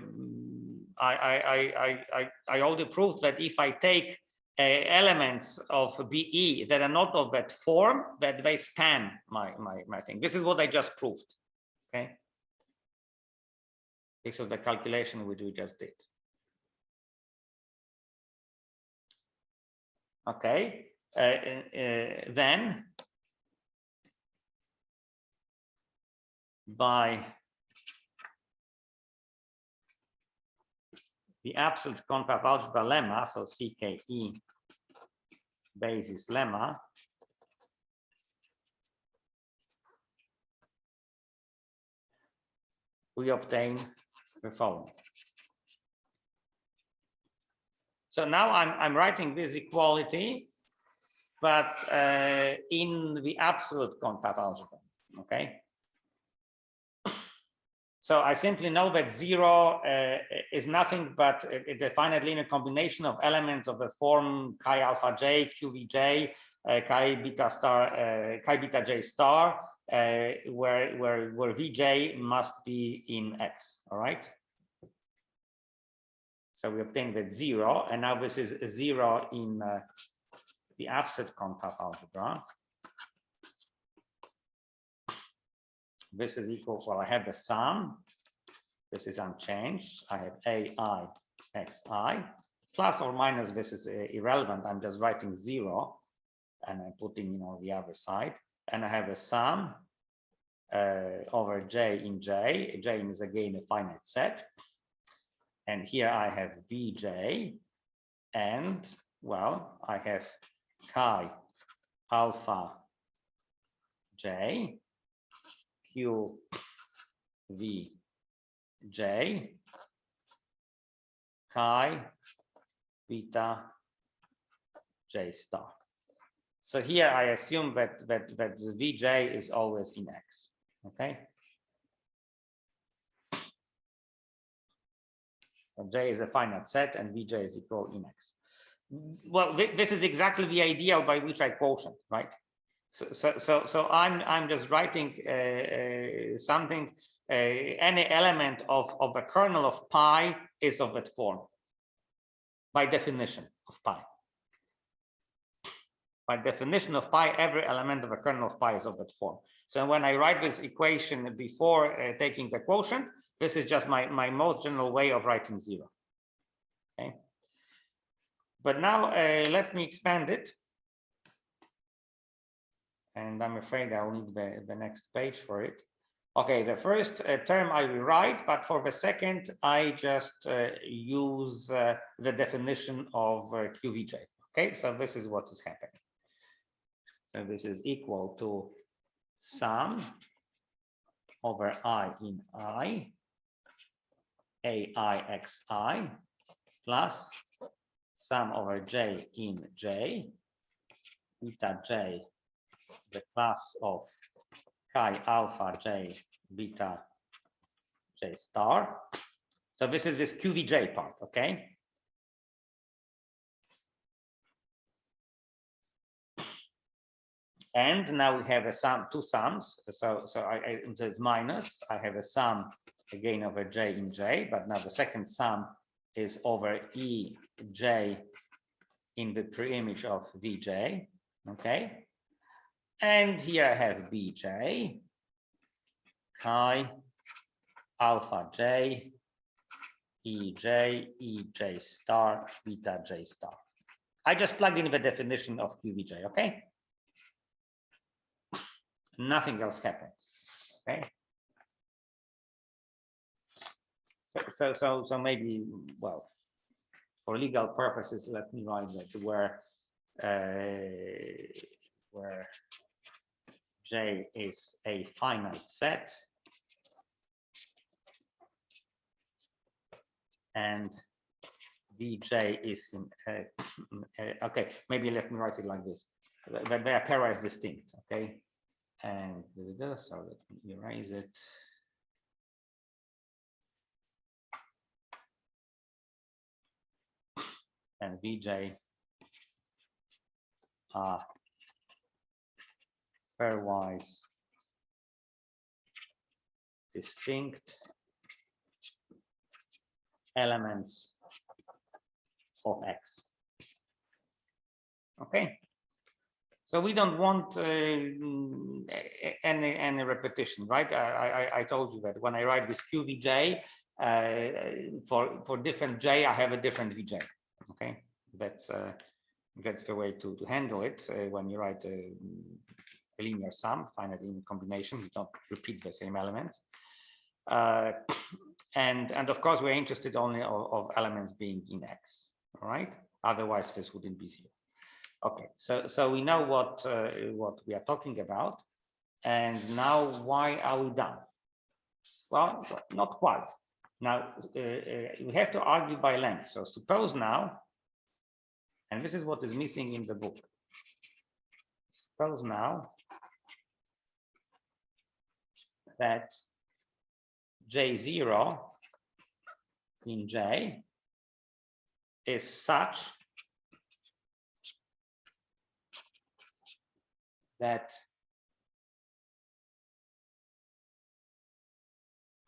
already proved that if I take elements of BE that are not of that form, that they span my thing. This is what I just proved. Okay. This is the calculation which we just did. Okay. Then by the absolute concave algebra lemma, so CKE basis lemma, we obtain the following. So now I'm writing this equality, but in the absolute concave algebra. Okay. So I simply know that 0 is nothing but a finite linear combination of elements of the form chi alpha j, qvj, chi beta j star, where vj must be in x. All right. So we obtain that 0, and now this is 0 in the absolute concave algebra. This is equal, well, I have the sum. This is unchanged. I have AI xi plus or minus. This is irrelevant. I'm just writing 0 and I'm putting, the other side. And I have a sum over j in j. J is again a finite set. And here I have bj, and well, I have chi alpha j q v j chi beta j star. So here I assume that the vj is always in x. Okay. So j is a finite set and vj is equal in x. Well, this is exactly the ideal by which I quotient, right? So I'm just writing something. Any element of a kernel of pi is of that form by definition of pi. By definition of pi, every element of a kernel of pi is of that form. So when I write this equation before taking the quotient, this is just my most general way of writing 0. Okay. But now let me expand it. And I'm afraid I'll need the next page for it. Okay, the first term I will write, but for the second, I just use the definition of QVJ. Okay, so this is what is happening. So this is equal to sum over I in I, AIXI, plus sum over J in J, beta J, the class of chi alpha j beta j star. So this is this QVJ part, okay? And now we have a sum, two sums. So it's minus. I have a sum again over j in j, but now the second sum is over EJ in the preimage of VJ, okay? And here I have BJ, chi alpha j, EJ star, beta j star. I just plugged in the definition of QVJ, okay? Nothing else happened, okay? So maybe, well, for legal purposes, let me write that where J is a finite set and Vj is in okay, maybe let me write it like this. The para is distinct, okay? And so let me erase it. And Vj are pairwise distinct elements of X. Okay, so we don't want any repetition, right? I told you that when I write with QVJ, for different J, I have a different VJ. Okay, that's the way to handle it. When you write a linear sum, finite linear combination, you don't repeat the same elements. And of course, we're interested only of elements being in X. All right, otherwise this wouldn't be zero. Okay, so we know what we are talking about, and now why are we done? Well, not quite. Now we have to argue by length. So suppose now, and this is what is missing in the book. Suppose now that J0 in J is such that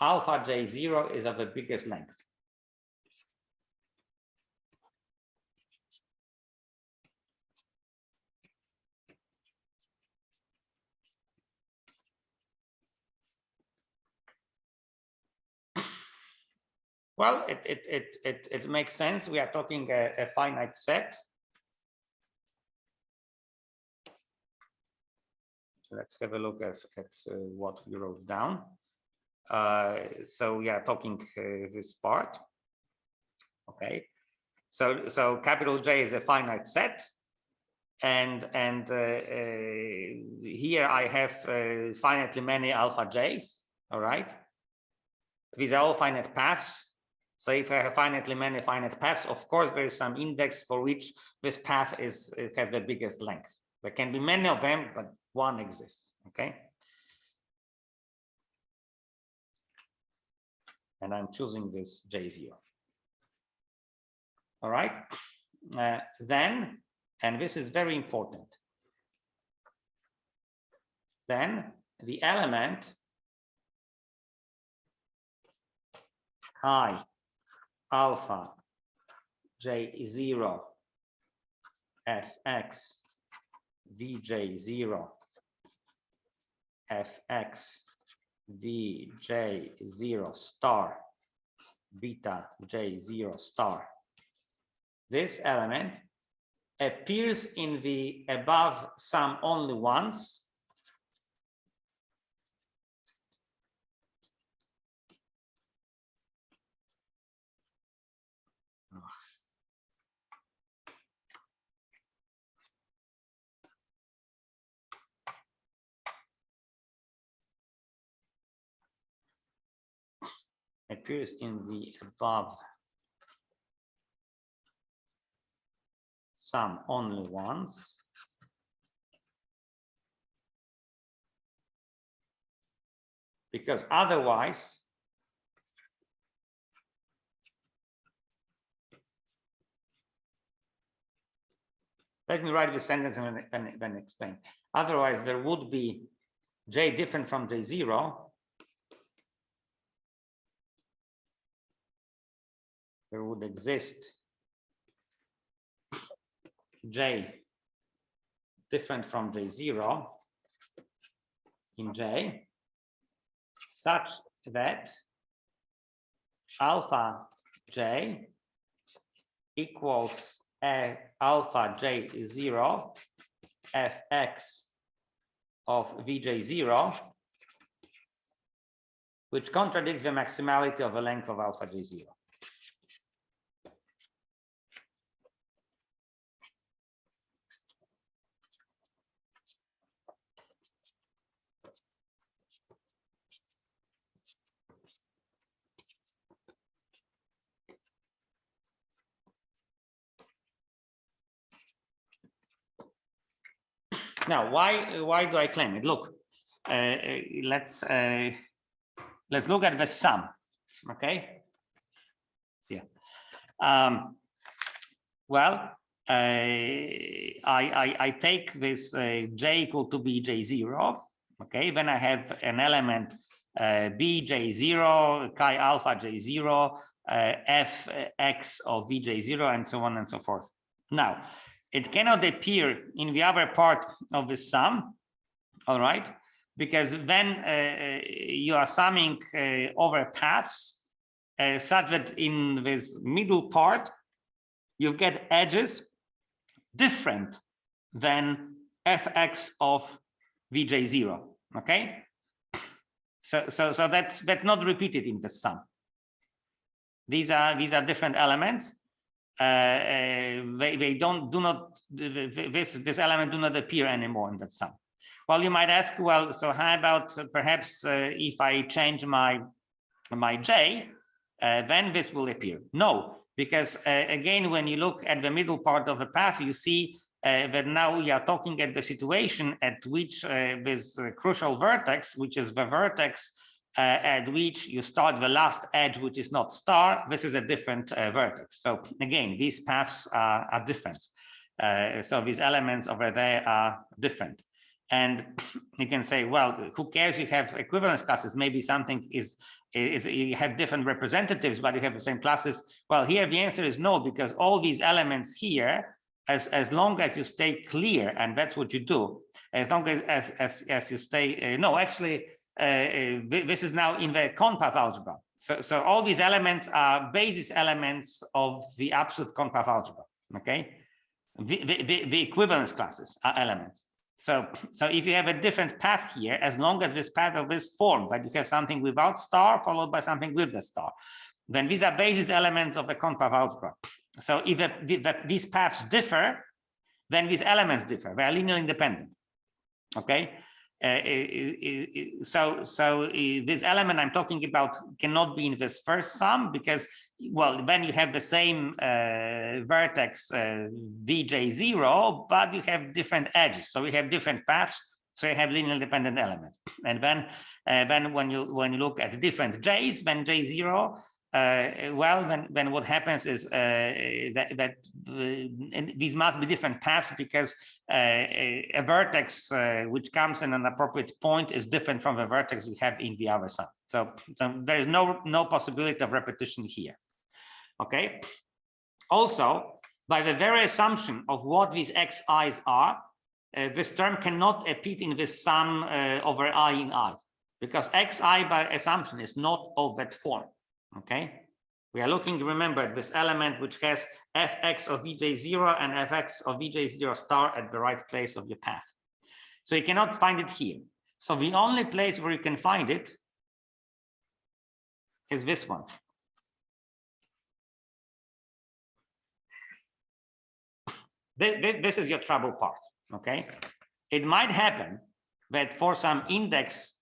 alpha J0 is of the biggest length. Well, it makes sense. We are talking a finite set. So let's have a look at what we wrote down. So we are talking this part. Okay. So capital J is a finite set, and here I have finitely many alpha J's. All right. These are all finite paths. So if I have finitely many finite paths, of course, there is some index for which this path has the biggest length. There can be many of them, but one exists, okay? And I'm choosing this J0. All right, then, and this is very important, then the element chi alpha J0 fx Vj0 fx Vj0 star beta J0 star. This element appears in the above sum only once. Appears in the above sum only once. Because otherwise, let me write the sentence and then explain. Otherwise, there would be J different from J0. There would exist J different from J0 in J, such that alpha J equals alpha J0 fx of Vj0, which contradicts the maximality of the length of alpha J0. Now, why do I claim it? Look, let's look at the sum. Okay. Yeah. Well, I take this j equal to bj0. Okay, then I have an element bj0, chi alpha j0, fx of bj0, and so on and so forth. Now, it cannot appear in the other part of the sum, all right, because then you are summing over paths such that in this middle part, you get edges different than fx of vj0. Okay, so that's not repeated in the sum. These are different elements. They this element do not appear anymore in that sum. Well, you might ask, well, so how about perhaps if I change my j, then this will appear? No, because again, when you look at the middle part of the path, you see that now we are talking at the situation at which this crucial vertex, which is the vertex at which you start the last edge, which is not star, this is a different vertex. So again, these paths are different. So these elements over there are different. And you can say, well, who cares? You have equivalence classes. Maybe something is you have different representatives, but you have the same classes. Well, here the answer is no, because all these elements here, as long as you stay clear, and that's what you do, as long as you stay. No, actually, this is now in the conpath algebra. So all these elements are basis elements of the absolute conpath algebra. Okay, the equivalence classes are elements. So if you have a different path here, as long as this path of this form, but you have something without star followed by something with the star, then these are basis elements of the conpath algebra. So if these paths differ, then these elements differ. They are linearly independent. Okay. So this element I'm talking about cannot be in this first sum because, well, then you have the same vertex vj0, but you have different edges. So we have different paths. So you have linearly independent elements. And then when you look at different j's, then j0. Well, then what happens is that these must be different paths because a vertex which comes in an appropriate point is different from the vertex we have in the other sum. So there is no possibility of repetition here. Okay. Also, by the very assumption of what these xi's are, this term cannot appear in this sum over I in I, because xi by assumption is not of that form. Okay, we are looking, remember, at this element which has fx of vj0 and fx of vj0 star at the right place of your path. So you cannot find it here. So the only place where you can find it is this one. This is your trouble part. Okay, it might happen that for some index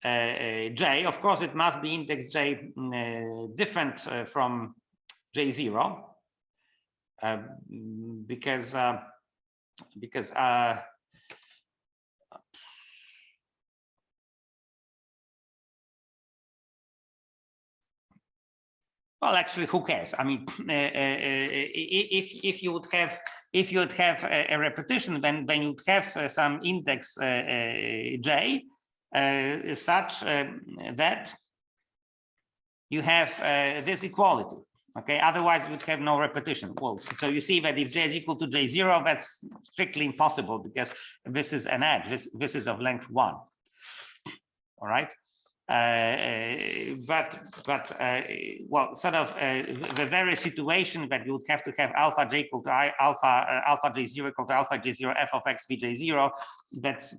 j, of course, it must be index j different from j0 because well, actually, who cares? I mean, if you would have a repetition, then you would have some index j. Such that you have this equality. Okay, otherwise you would have no repetition. Well, so you see that if j is equal to j0, that's strictly impossible because this is an edge. This is of length 1. All right. Well, sort of the very situation that you would have to have alpha j equal to alpha j0 equal to alpha j0 f of x vj0, that's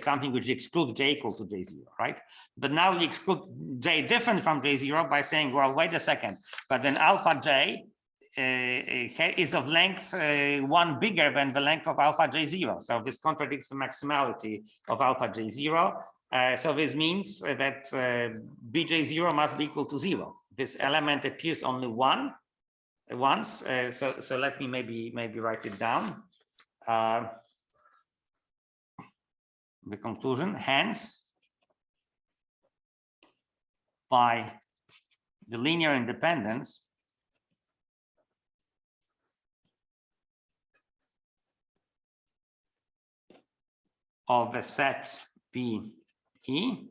something which excludes j equal to j0, right? But now we exclude j different from j0 by saying, well, wait a second, but then alpha j is of length 1 bigger than the length of alpha j0. So this contradicts the maximality of alpha j0. So this means that bj0 must be equal to 0. This element appears only once. So let me maybe write it down. the conclusion, hence, by the linear independence of the set B E,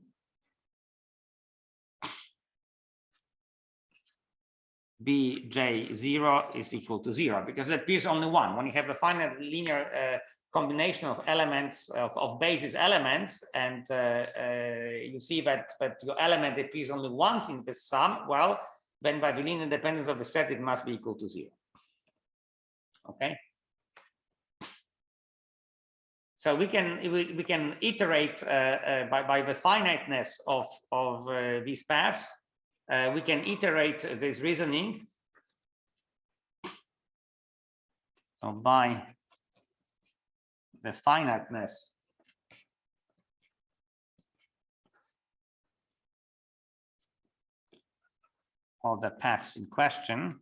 Bj0 is equal to 0, because it appears only one. When you have a finite linear combination of elements, of basis elements, and you see that your element appears only once in the sum, well, then by the linear independence of the set, it must be equal to 0. Okay. So we can iterate by the finiteness of these paths. We can iterate this reasoning. So by the finiteness of the paths in question,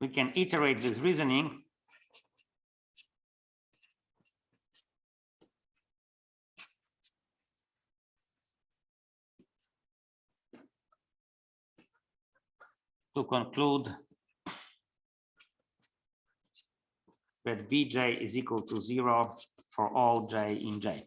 we can iterate this reasoning to conclude that Vj is equal to 0 for all j in J.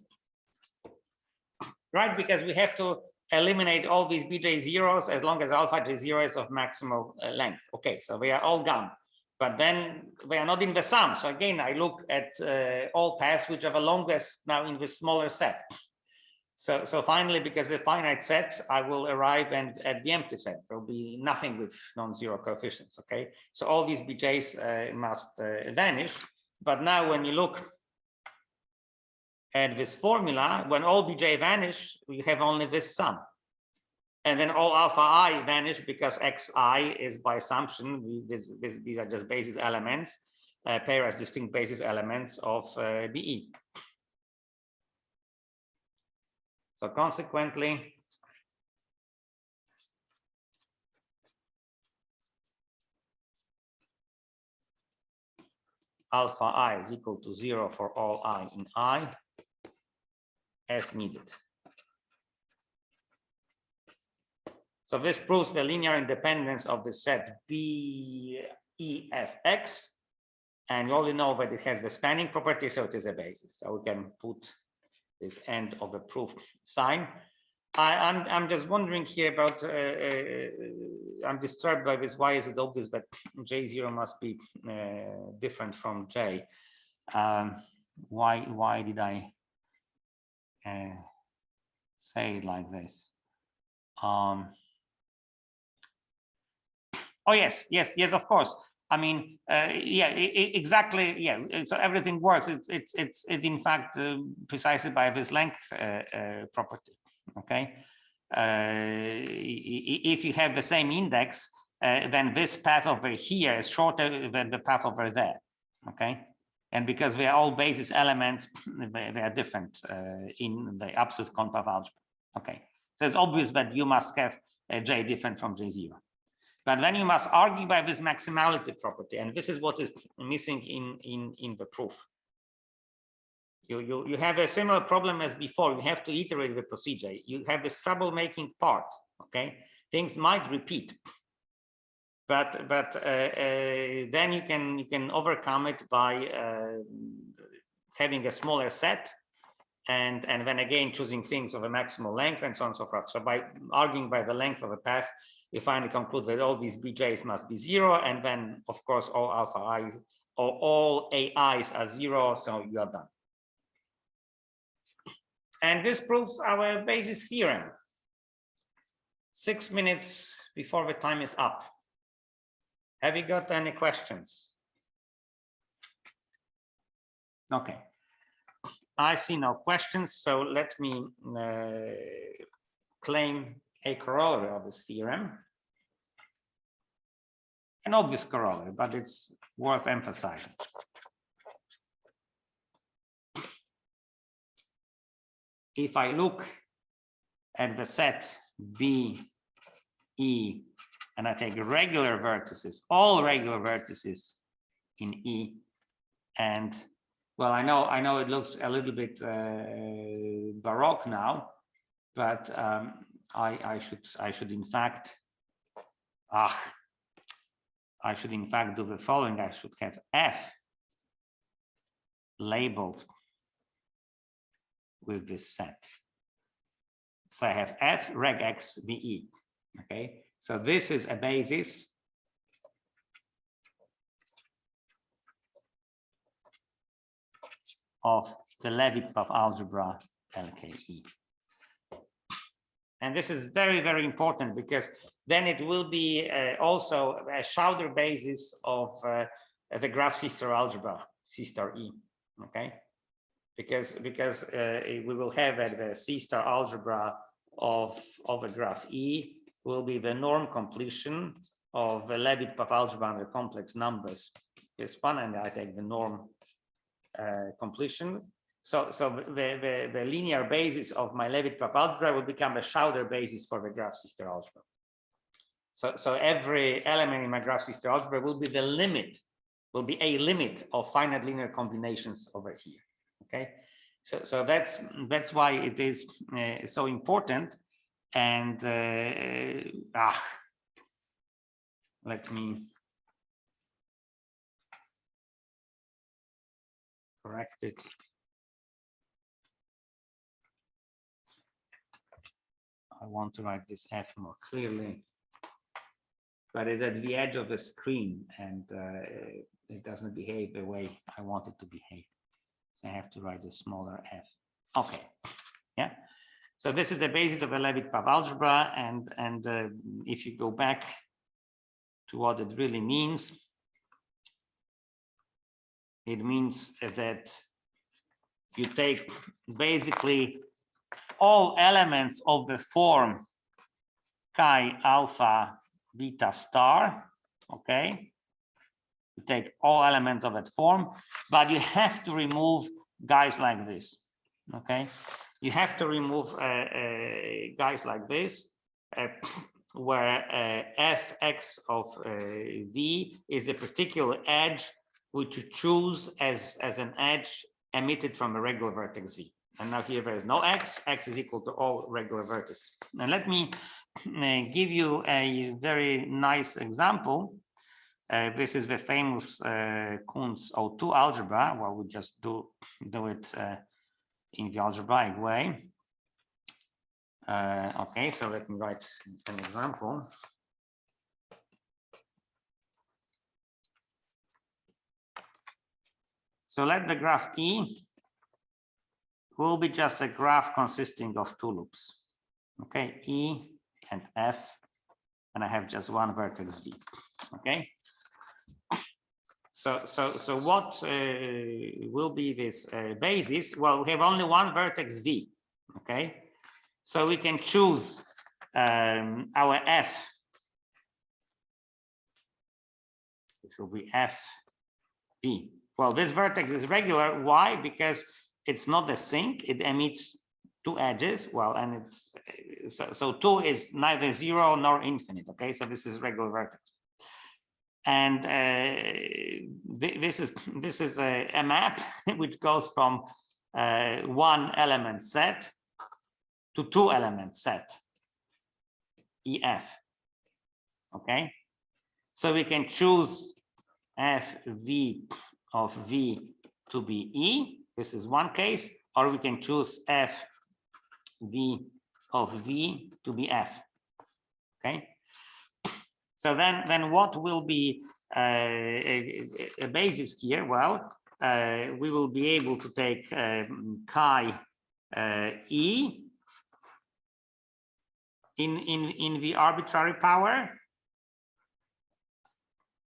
Right, because we have to eliminate all these Bj zeros as long as alpha J0 is of maximal length. Okay, so they are all gone, but then they are not in the sum. So again, I look at all paths which are the longest now in the smaller set. So finally, because the finite set, I will arrive at the empty set. There will be nothing with non-zero coefficients. Okay, so all these Bj's must vanish. But now, when you look at this formula, when all Bj vanish, we have only this sum, and then all alpha I vanish because xi is by assumption these are just basis elements, pair as distinct basis elements of Be. So consequently, alpha I is equal to 0 for all I in I as needed. So this proves the linear independence of the set BEFX, and you already know that it has the spanning property, so it is a basis. So we can put this end of the proof sign. I'm just wondering here about, I'm disturbed by this. Why is it obvious that J0 must be different from J? Why did I say it like this? Oh yes, of course. I mean, yeah, exactly. Yeah, so everything works. It's in fact precisely by this length property. Okay, if you have the same index, then this path over here is shorter than the path over there. Okay, and because they are all basis elements, they are different in the absolute conpath algebra. Okay, so it's obvious that you must have J different from J0. But then you must argue by this maximality property, and this is what is missing in the proof. You have a similar problem as before. You have to iterate the procedure. You have this troublemaking part. Okay, things might repeat, but then you can overcome it by having a smaller set, and then again choosing things of a maximal length and so on and so forth. So by arguing by the length of a path, you finally conclude that all these Bj's must be 0, and then of course all alpha I or all AIs are 0, so you are done. And this proves our basis theorem. 6 minutes before the time is up. Have you got any questions? Okay, I see no questions, so let me claim a corollary of this theorem. An obvious corollary, but it's worth emphasizing. If I look at the set B, E, and I take regular vertices, all regular vertices in E, and Well, I know it looks a little bit baroque now, but I should in fact do the following. I should have F labeled with this set. So I have F reg X VE. Okay, so this is a basis of the Levi-Pfaff algebra LKE. And this is very, very important, because then it will be also a Schauder basis of the graph C-star algebra, C-star E. Okay, because we will have the C-star algebra of a graph E will be the norm completion of the Levi-Pfaff algebra under complex numbers. This one, and I take the norm completion. So the linear basis of my Levi-Pfaff algebra will become a Schauder basis for the graph C-star algebra. So every element in my graph C-star algebra will be the limit, will be a limit of finite linear combinations over here. Okay, so that's why it is so important. And let me correct it. I want to write this F more clearly, but it's at the edge of the screen, and it doesn't behave the way I want it to behave. So I have to write a smaller F. Okay, yeah. So this is the basis of a Levi-Pfaff algebra, and if you go back to what it really means, it means that you take basically all elements of the form chi alpha beta star. Okay, you take all elements of that form, but you have to remove guys like this. Okay, you have to remove guys like this, where fx of v is a particular edge which you choose as an edge emitted from a regular vertex v. And now here there is no x is equal to all regular vertices. And let me give you a very nice example. This is the famous Kuhn's O2 algebra. Well, we just do it in the algebraic way. Okay, so let me write an example. So let the graph E will be just a graph consisting of two loops. Okay, E and F, and I have just one vertex V. Okay. So what will be this basis? Well, we have only one vertex V. Okay, so we can choose our F. This will be F V. Well, this vertex is regular. Why? Because it's not a sink. It emits two edges. Well, and it's so 2 is neither 0 nor infinite. Okay, so this is regular vertex. And this is a map which goes from one element set to two element set, EF. Okay, so we can choose FV of V to be E. This is one case, or we can choose FV of V to be F. Okay. So then what will be a basis here? Well, we will be able to take chi E in the arbitrary power.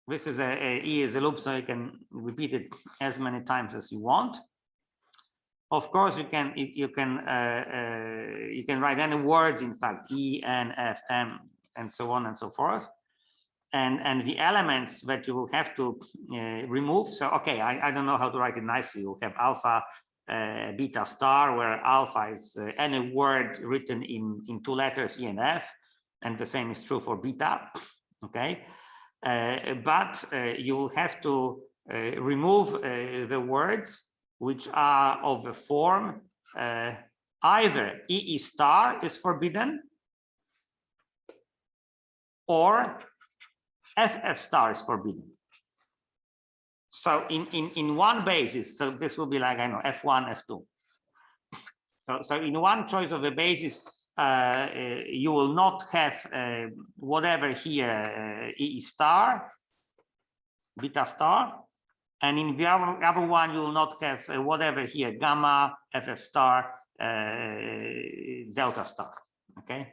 This is E is a loop, so you can repeat it as many times as you want. Of course, you can write any words, in fact, E, N, F, M, and so on and so forth. And the elements that you will have to remove. So, okay, I don't know how to write it nicely. You'll have alpha, beta star, where alpha is any word written in two letters, E and F, and the same is true for beta. Okay, but you will have to remove the words which are of the form either EE star is forbidden or FF star is forbidden. So in one basis, so this will be like, I know, F1, F2. So in one choice of the basis, you will not have whatever here, EE star, beta star. And in the other one, you will not have whatever here, gamma, FF star, delta star, okay?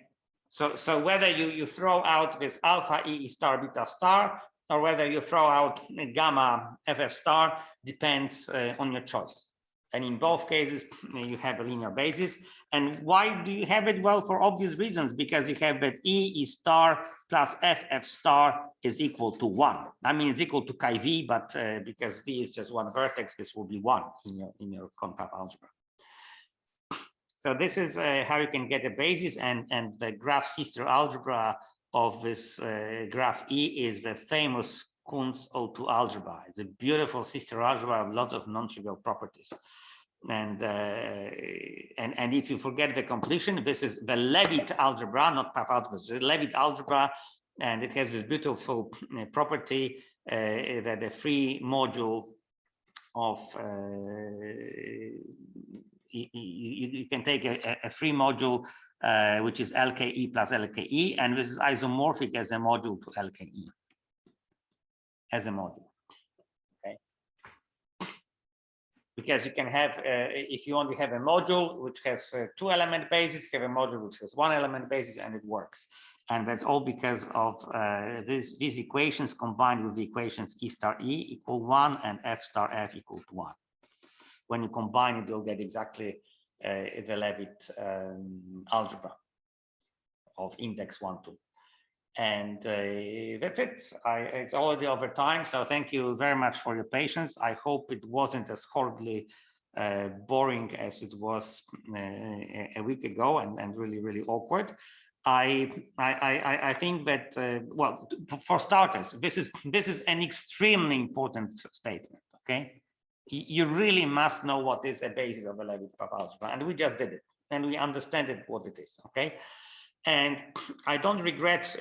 So whether you throw out this alpha EE star, beta star, or whether you throw out gamma FF star depends on your choice. And in both cases, you have a linear basis. And why do you have it? Well, for obvious reasons, because you have that EE star plus FF star is equal to 1. I mean, it's equal to chi V, but because V is just one vertex, this will be 1 in your compact algebra. So this is how you can get a basis, and the graph sister algebra of this graph E is the famous Kunz O2 algebra. It's a beautiful sister algebra with lots of non-trivial properties. And if you forget the completion, this is the Levitt algebra, not pap algebra, it's the Levitt algebra, and it has this beautiful property that the free module of you can take a free module which is LKE plus LKE, and this is isomorphic as a module to LKE as a module. Okay, because you can have if you only have a module which has 2-element basis, you have a module which has 1-element basis, and it works. And that's all because of these equations combined with the equations E star E equal 1 and F star F equal to 1. When you combine it, you'll get exactly the Levitt algebra of index 1, 2. And that's it. It's already over time. So thank you very much for your patience. I hope it wasn't as horribly boring as it was a week ago, and really, really awkward. I think that, well, for starters, this is an extremely important statement, okay? You really must know what is a basis of a Levitt algebra, and we just did it, and we understand it what it is, okay? And I don't regret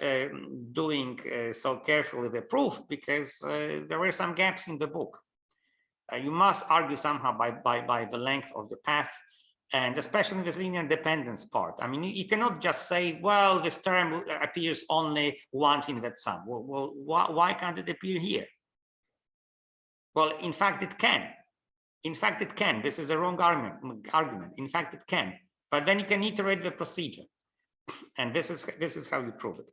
doing so carefully the proof, because there were some gaps in the book. You must argue somehow by the length of the path, and especially this linear dependence part. I mean, you cannot just say, well, this term appears only once in that sum. Well, why can't it appear here? Well, in fact, it can. In fact, it can. This is a wrong argument. In fact, it can. But then you can iterate the procedure. And this is how you prove it.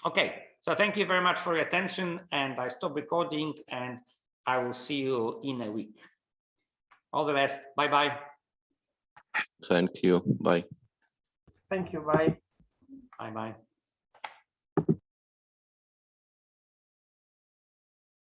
Okay, so thank you very much for your attention. And I stop recording, and I will see you in a week. All the best. Bye-bye. Thank you. Bye. Thank you. Bye. Bye-bye.